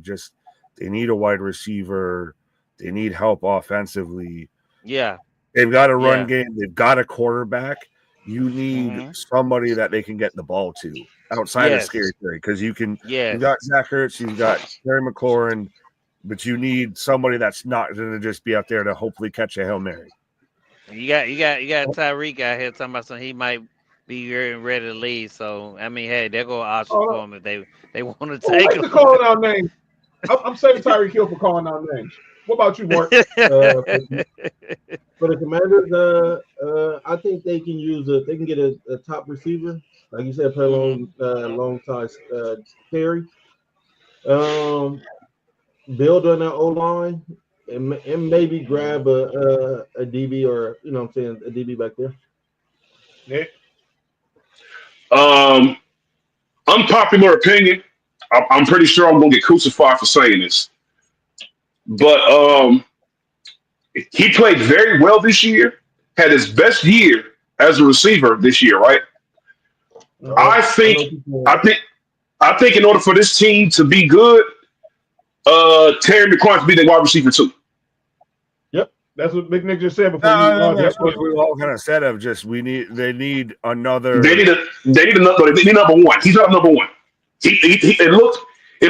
need a wide receiver. They need help offensively. Yeah. They've got a run game. They've got a quarterback. You need somebody that they can get the ball to outside of Scary Terry, because you've got Zach Ertz, you've got Terry McLaurin, but you need somebody that's not going to just be out there to hopefully catch a Hail Mary. You got Tyreek out here talking about something he might be ready to leave. So I mean, hey, they're going to option for him if they want to take him. Calling out names. I'm saving Tyreek Hill for calling out names. What about you, Mark? For the Commanders, I think they can they can get a top receiver, like you said, play alongside Terry. Build on that O line and maybe grab a DB or a DB back there. Nick? Unpopular opinion. I'm pretty sure I'm gonna get crucified for saying this, but he played very well this year. Had his best year as a receiver this year, right? I think in order for this team to be good, Terry McLaurin to be the wide receiver too. Yep, that's what Big Nick just said before. That's what we all kind of said of just they need another. They need number one. He's not number one. It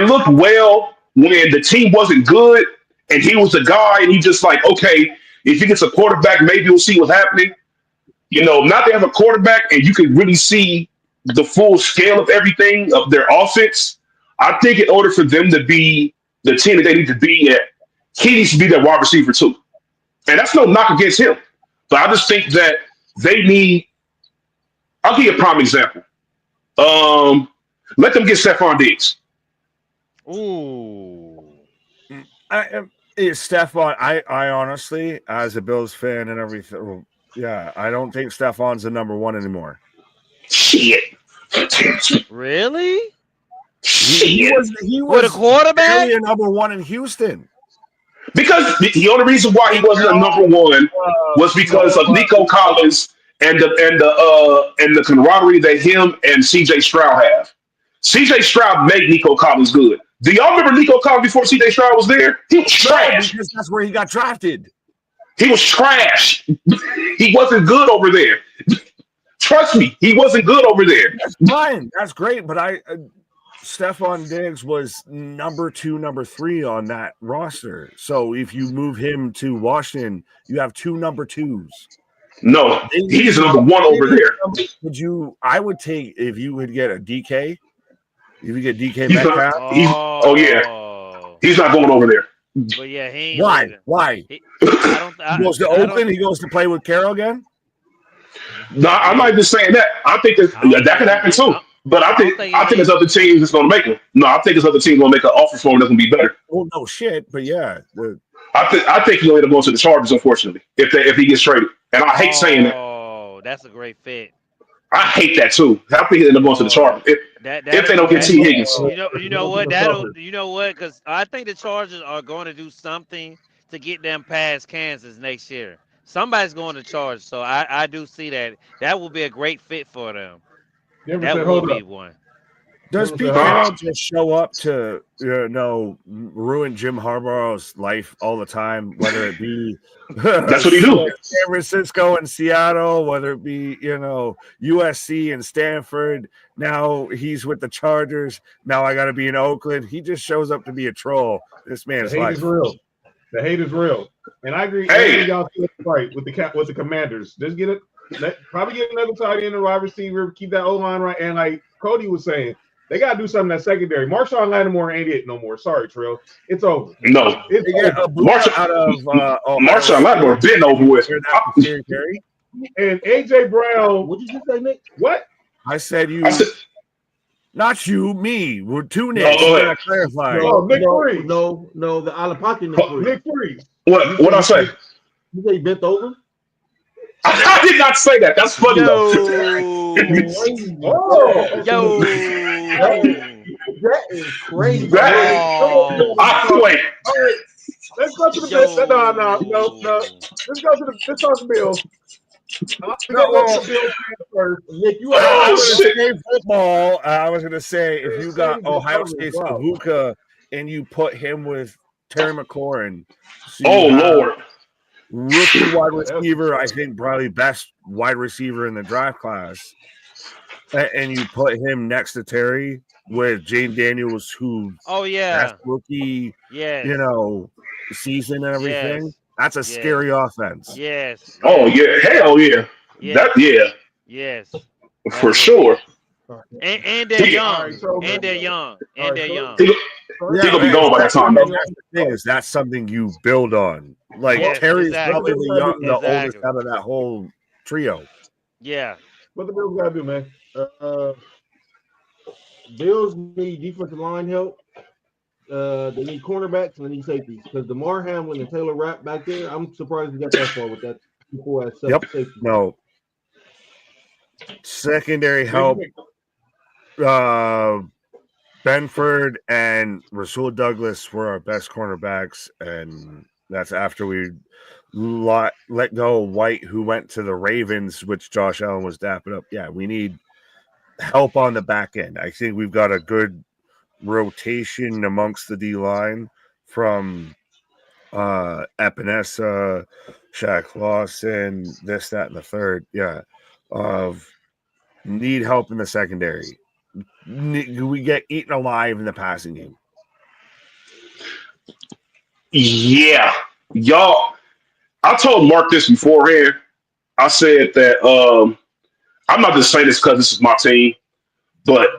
looked well when the team wasn't good and he was the guy, and he just like, okay, if he gets a quarterback, maybe we'll see what's happening. Now they have a quarterback and you can really see the full scale of everything of their offense. I think in order for them to be the team that they need to be at, he needs to be their wide receiver too. And that's no knock against him. But I just think that they need, I'll give you a prime example. Let them get Stephon Diggs. Ooh. Stephon, I honestly, as a Bills fan and everything, I don't think Stephon's the number one anymore. Shit. Really? He was with a quarterback? A number one in Houston. Because the only reason why he wasn't a number one was because of Nico Collins and the camaraderie that him and CJ Stroud have. CJ Stroud made Nico Collins good. Do y'all remember Nico Collins before CJ Stroud was there? He was trash. Because that's where he got drafted. He was trash. He wasn't good over there. Trust me, he wasn't good over there. That's fine. That's great. But Stephon Diggs was number 2, number 3 on that roster. So if you move him to Washington, you have 2 number 2s. No, he's number 1 over there. I would take, if you would get a DK, if you get DK Metcalf. He's not going over there. But yeah, he ain't. Why? He goes to Oakland. He goes to play with Carroll again. No, I'm not even saying that. I think that could happen too. But I think there's other teams that's going to make him. No, I think there's other teams going to make an offer for him that's going to be better. Well, no shit, but yeah. I think he'll end up going to the Chargers, unfortunately, if he gets traded. And I hate saying that. Oh, that's a great fit. I hate that too. I think he'll end up going to the Chargers if they don't get T. Higgins. You know what? Because I think the Chargers are going to do something to get them past Kansas next year. Somebody's going to charge, so I do see that. That will be a great fit for them. That will be one. Does Pete Carroll just show up to ruin Jim Harbaugh's life all the time, whether it be that's what he do. San Francisco and Seattle, whether it be USC and Stanford. Now he's with the Chargers. Now I got to be in Oakland. He just shows up to be a troll. This man's the hate life is real. The hate is real, and I agree. Hey, y'all right with the Commanders. Just get it. Probably get another tight end and wide receiver. Keep that O line right, and like Cody was saying. They got to do something that secondary. Marshawn Lattimore ain't it no more. Sorry, Trill. It's over. No. Marshawn Lattimore been over with. And A.J. Brown. What did you say, Nick? What? I said not you, me. We're 2 Nicks. No, clarify. Nick Freeze. No, the out of pocket Nick Freeze. Nick Freeze. What I say? You say bent over? I did not say that. That's funny though. That is crazy. Wait. Let's go to the Bills. No. Let's go to the Bills. No, well, first. Nick, you I are was going to say football. I was going to say if you got Ohio State's wow. Avuka and you put him with Terry McLaurin, so Oh you have Lord. rookie wide receiver, I think probably best wide receiver in the draft class, and you put him next to Terry with Jane Daniels, who best rookie, season and everything. That's a scary offense. Yes. Oh yeah. Hell yeah. Yes. For sure. And they're young. And they're young. And they're young. He gonna be gone by that time, though. That's the thing is that's something you build on. Like Terry's probably the oldest out of that whole trio. Yeah. What the Bills gotta do, man? Bills need defensive line help. They need cornerbacks and they need safeties because DeMar Hamlin and Taylor Rapp back there. I'm surprised he got that far with that before as safety. No. Secondary help. Benford and Rasul Douglas were our best cornerbacks, and that's after we let go of White, who went to the Ravens, which Josh Allen was dapping up. Yeah, we need help on the back end. I think we've got a good rotation amongst the D-line from Epinesa, Shaq Lawson, this, that, and the third. Yeah. Need help in the secondary. We get eaten alive in the passing game. Yeah. Y'all, I told Mark this beforehand. I said that I'm not just saying this because this is my team, but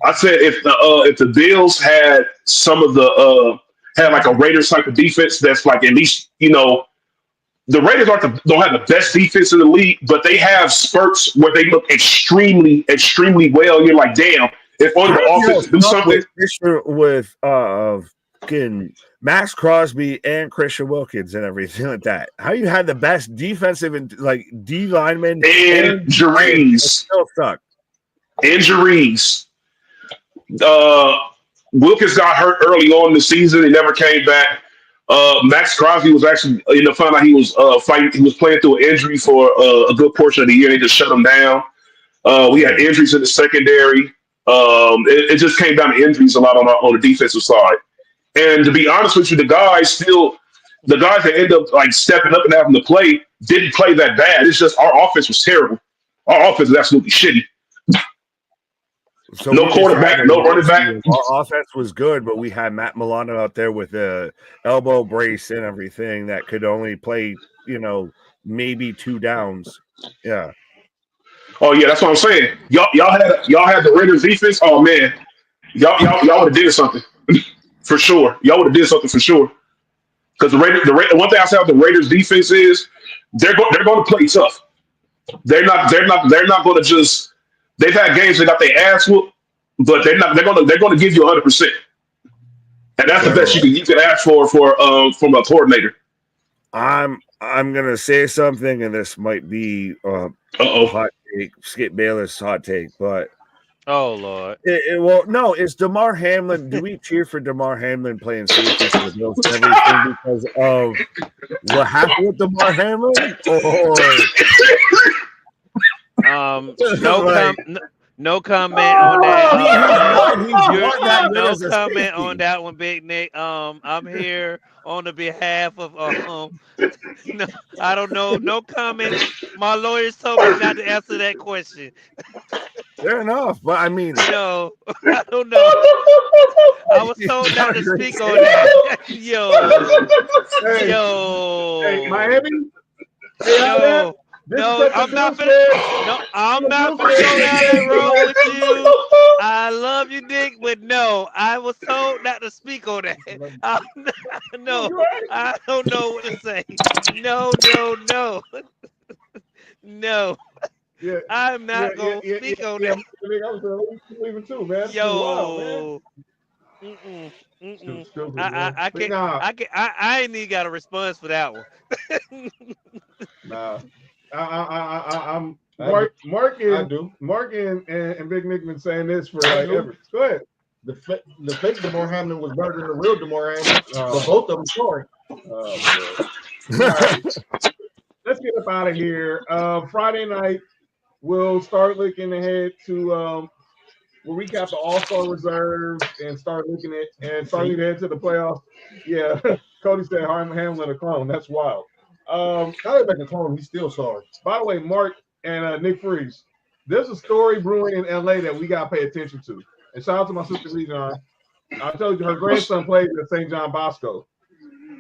I said if the Bills had some of the had like a Raiders type of defense that's like at least, the Raiders don't have the best defense in the league, but they have spurts where they look extremely, extremely well. You're like, damn, if only the offense do something. With Max Crosby and Christian Wilkins and everything like that. How you had the best defensive and like D linemen and injuries still stuck. Injuries. Wilkins got hurt early on in the season. He never came back. Max Crosby was actually, found out he was fighting. He was playing through an injury for a good portion of the year. They just shut him down. We had injuries in the secondary. It just came down to injuries a lot on the defensive side. And to be honest with you, the guys that end up like stepping up and having to play didn't play that bad. It's just our offense was terrible. Our offense is absolutely shitty. So no quarterback, no running back. Our offense was good, but we had Matt Milano out there with a elbow brace and everything that could only play, maybe 2 downs. Yeah. Oh yeah, that's what I'm saying. Y'all had the Raiders defense. Oh man, y'all would have did something for sure. Y'all would have did something for sure. Because the one thing I say about the Raiders defense is they're going to play tough. They're not going to just. They've had games they got their ass whooped, but they're going to give you 100%, and that's the best you can ask for from a coordinator. I'm gonna say something, and this might be hot take, Skip Bayless hot take, but oh Lord, it's DeMar Hamlin. Do we cheer for DeMar Hamlin playing safety for the Bills and everything because of what happened with DeMar Hamlin? No comment on that. No comment on that one, Big Nick. I'm here on the behalf of no, I don't know. No comment. My lawyers told me not to answer that question. Fair enough, but I mean, no, I don't know. I was told not to speak on that. Hey, Miami. Yo. No, I'm not finna go down that road with you. I love you, Dick, but no, I was told not to speak on that. No, I don't know what to say. No. No. Yeah, I'm not going to speak on that. I was leaving too, man. Yo. Stupid, I can't. I ain't even got a response for that one. Nah. I'm Mark and Big Nick been saying this for like ever. Go ahead. The fake DeMar Hamlin was better than the real DeMar Hamlin, but both of them scoring. let's get up out of here. Friday night, we'll start looking ahead to we'll recap the All-Star reserves and start looking ahead to the playoffs. Yeah, Cody said Hamlin a clone. That's wild. Not like a clone. He's still sorry. By the way, Mark and Nick Freeze, there's a story brewing in LA that we gotta pay attention to. And shout out to my sister Legion. I told you her grandson plays at St. John Bosco.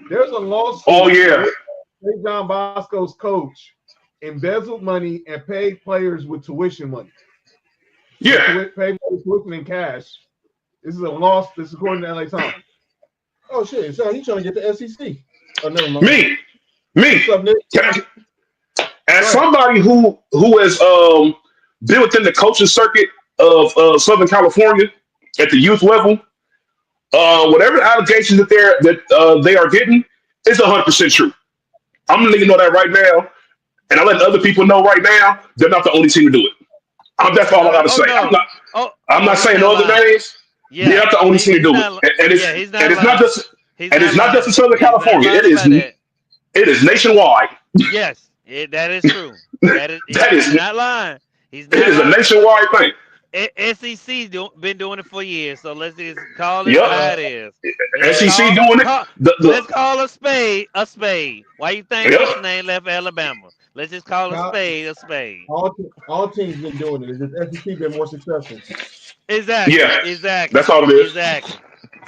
There's a lawsuit. Oh yeah. St. John Bosco's coach embezzled money and paid players with tuition money. Yeah. Paid with tuition in cash. This is a loss. This is according to LA Times. Oh shit! So he's trying to get the SEC. Oh, never mind. Me. What's up, Nick? As somebody who has been within the coaching circuit of Southern California at the youth level, whatever allegations that they are getting is 100% true. I'm letting you know that right now, and I'm letting other people know right now they're not the only team to do it. That's all I got to say. No. I'm not saying no other names. Yeah, they're not the only team to do it, and it's not just in Southern California. It is nationwide. Yes, that is true. That is not lying. It is a nationwide thing. SEC been doing it for years, so let's just call it how it is. SEC doing it. Let's call a spade a spade. Why you think what's name left Alabama? Let's just call a spade a spade. All teams been doing it. It's just SEC been more successful. Exactly. Yeah. Exactly. That's all it is. Exactly.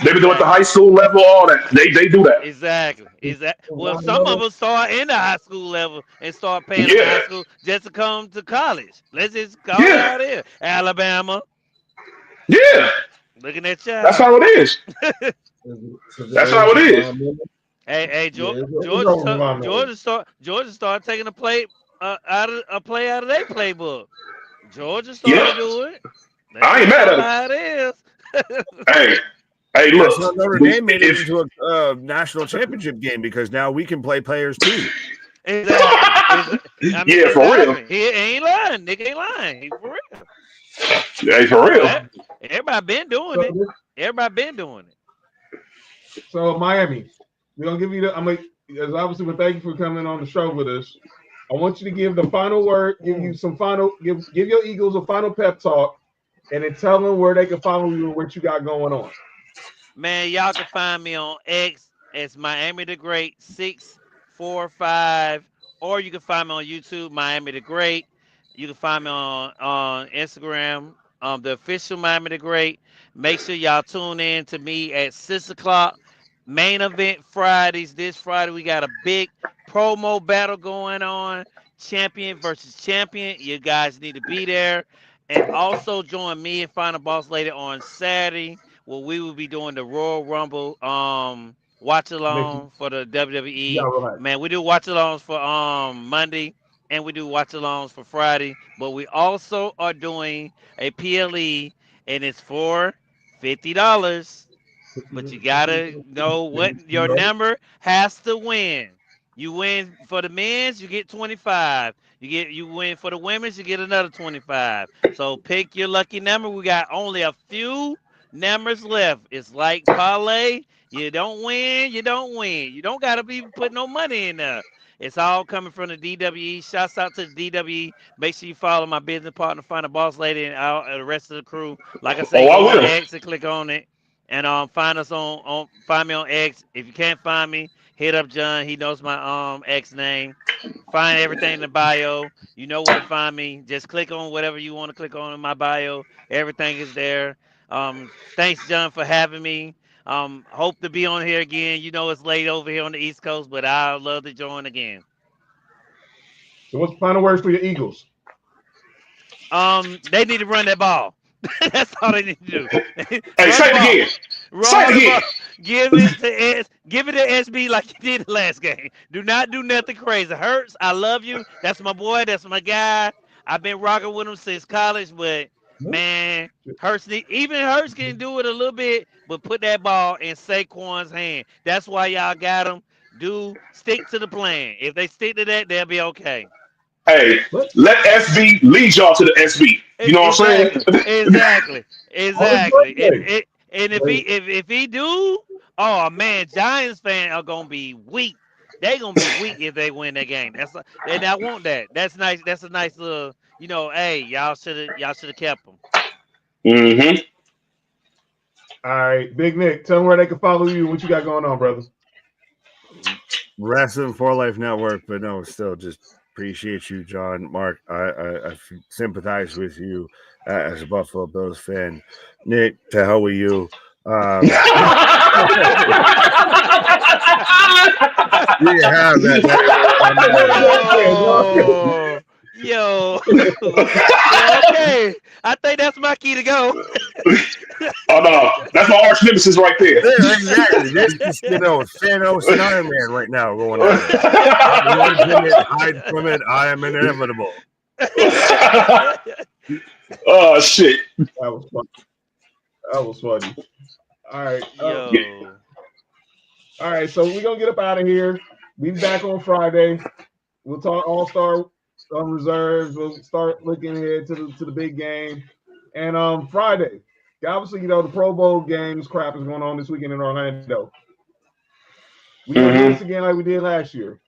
They've been doing it at the high school level, all that. They do that. Exactly. Well, some of them start in the high school level and start paying the high school just to come to college. Let's just call it out here. Alabama. Yeah. Looking at you. That's how it is. That's how it is. Hey, Georgia started taking a play out of their playbook. Georgia started to do it. I ain't mad at how it is. Hey, look. Notre Dame made it into a national championship game because now we can play players too. Exactly. For real. He ain't lying. Nick ain't lying. He for real. Hey, for real. Everybody been doing it. Everybody been doing it. So Miami, we're gonna give you as obviously we thank you for coming on the show with us. I want you to give the final word, give your Eagles a final pep talk, and then tell them where they can follow you and what you got going on. Man, y'all can find me on X. It's Miami the Great 645, or you can find me on YouTube, Miami the Great. You can find me on Instagram, the official Miami the Great. Make sure y'all tune in to me at 6:00. Main event Fridays. This Friday we got a big promo battle going on. Champion versus champion. You guys need to be there. And also join me and Final Boss Lady on Saturday, where we will be doing the Royal Rumble watch along for the WWE. Yeah, right. Man, we do watch alongs for Monday and we do watch alongs for Friday. But we also are doing a PLE, and it's for $50. But you gotta know what your number has to win. You win for the men's, you get 25. You win for the women's, you get another 25. So pick your lucky number. We got only a few numbers left. It's like parlay. You don't win, you don't win. You don't gotta be putting no money in there. It's all coming from the DWE. Shouts out to the DWE. Make sure you follow my business partner, Find a Boss Lady, and the rest of the crew. Like I said, go on X and click on it. And find us find me on X. If you can't find me, hit up John. He knows my X name. Find everything in the bio. You know where to find me. Just click on whatever you want to click on in my bio. Everything is there. Thanks, John, for having me. Hope to be on here again. You know it's late over here on the East Coast, but I'd love to join again. So what's the final words for your Eagles? They need to run that ball. That's all they need to do. Hey, say it again. Say it again. Give it to SB like you did the last game. Do not do nothing crazy. Hurts, I love you. That's my boy. That's my guy. I've been rocking with him since college, but man, Hurts can do it a little bit, but put that ball in Saquon's hand. That's why y'all got him. Stick to the plan. If they stick to that, they'll be okay. Hey, let SB lead y'all to the SB. You know what I'm saying? Exactly. And if he do, oh man, Giants fans are gonna be weak. They gonna be weak if they win that game. And I want that. That's nice. That's a nice little. Hey, y'all should have kept them. Mm-hmm. All right, Big Nick, tell them where they can follow you. What you got going on, brother? Wrestling for Life Network, but no, still just appreciate you, John. Mark, I sympathize with you as a Buffalo Bills fan. Nick, to hell with you. You have that. Yo. Okay. I think that's my key to go. Oh no, that's my arch nemesis right there. Yeah, exactly. This is Thanos and Iron Man right now going on. Hide from it. I am inevitable. Oh shit. That was funny. That was funny. All right. Yo. All right, so we're gonna get up out of here. Be back on Friday. We'll talk All-Star reserves. We'll start looking ahead to the big game. And Friday, obviously, the Pro Bowl games crap is going on this weekend in Orlando. We're gonna do this again like we did last year.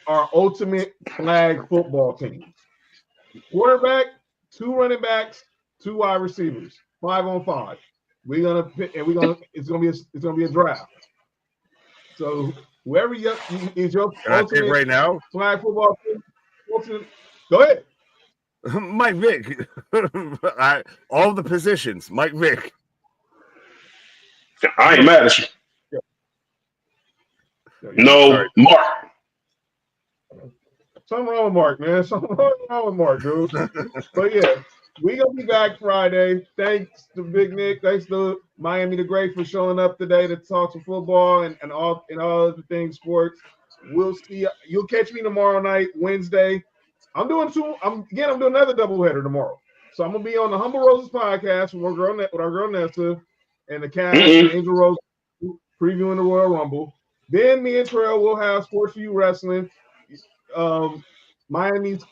Our ultimate flag football team. Quarterback, 2 running backs, 2 wide receivers, 5-on-5. We're gonna pick, and it's gonna be a draft. So whoever is your ultimate right now flag football team, go ahead. Mike Vick. All the positions. Mike Vick. I ain't mad at you. No, sorry. Mark. Something wrong with Mark, man. Something wrong with Mark, dude. But yeah, we gonna be back Friday. Thanks to Big Nick. Thanks to Miami the Great for showing up today to talk some football and all other things sports. We'll see. You'll catch me tomorrow night, Wednesday. I'm doing another doubleheader tomorrow. So I'm gonna be on the Humble Roses podcast with our girl Nessa and the cast and Angel Rose previewing the Royal Rumble. Then me and Trail will have Sports4U Wrestling. Miami's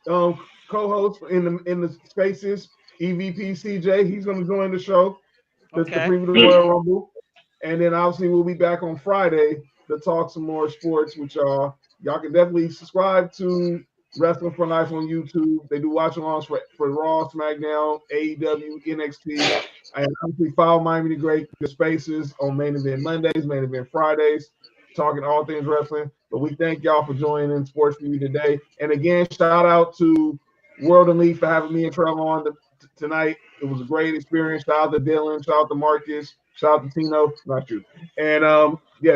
co-host in the spaces, EVP CJ. He's gonna join the show to preview the Royal Rumble. And then obviously we'll be back on Friday to talk some more sports with y'all. Y'all can definitely subscribe to Wrestling for Life on YouTube. They do watch-alongs for Raw, SmackDown, AEW, NXT. And obviously follow Miami the Great the Spaces on Main Event Mondays, Main Event Fridays, talking all things wrestling. But we thank y'all for joining in Sports4U today. And again, shout out to World Elite for having me and Trevor on tonight. It was a great experience. Shout out to Dylan. Shout out to Marcus. Shout out to Tino. Not you. And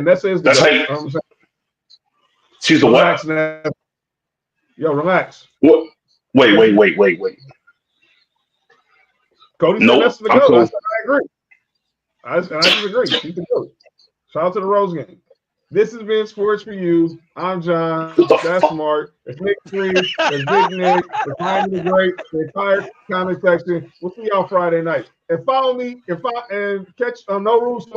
Nessa is that's the she's the relax, what? Nessa. Yo, relax. What? Wait. Cody said that's the goat. Cool. I agree. I disagree. She's the goat. Shout out to the Rose game. This has been Sports4U. I'm John. That's Mark. It's Nick 3. It's Big Nick. It's Miami the Great. The entire comment section. We'll see y'all Friday night. And follow me and catch No Rules.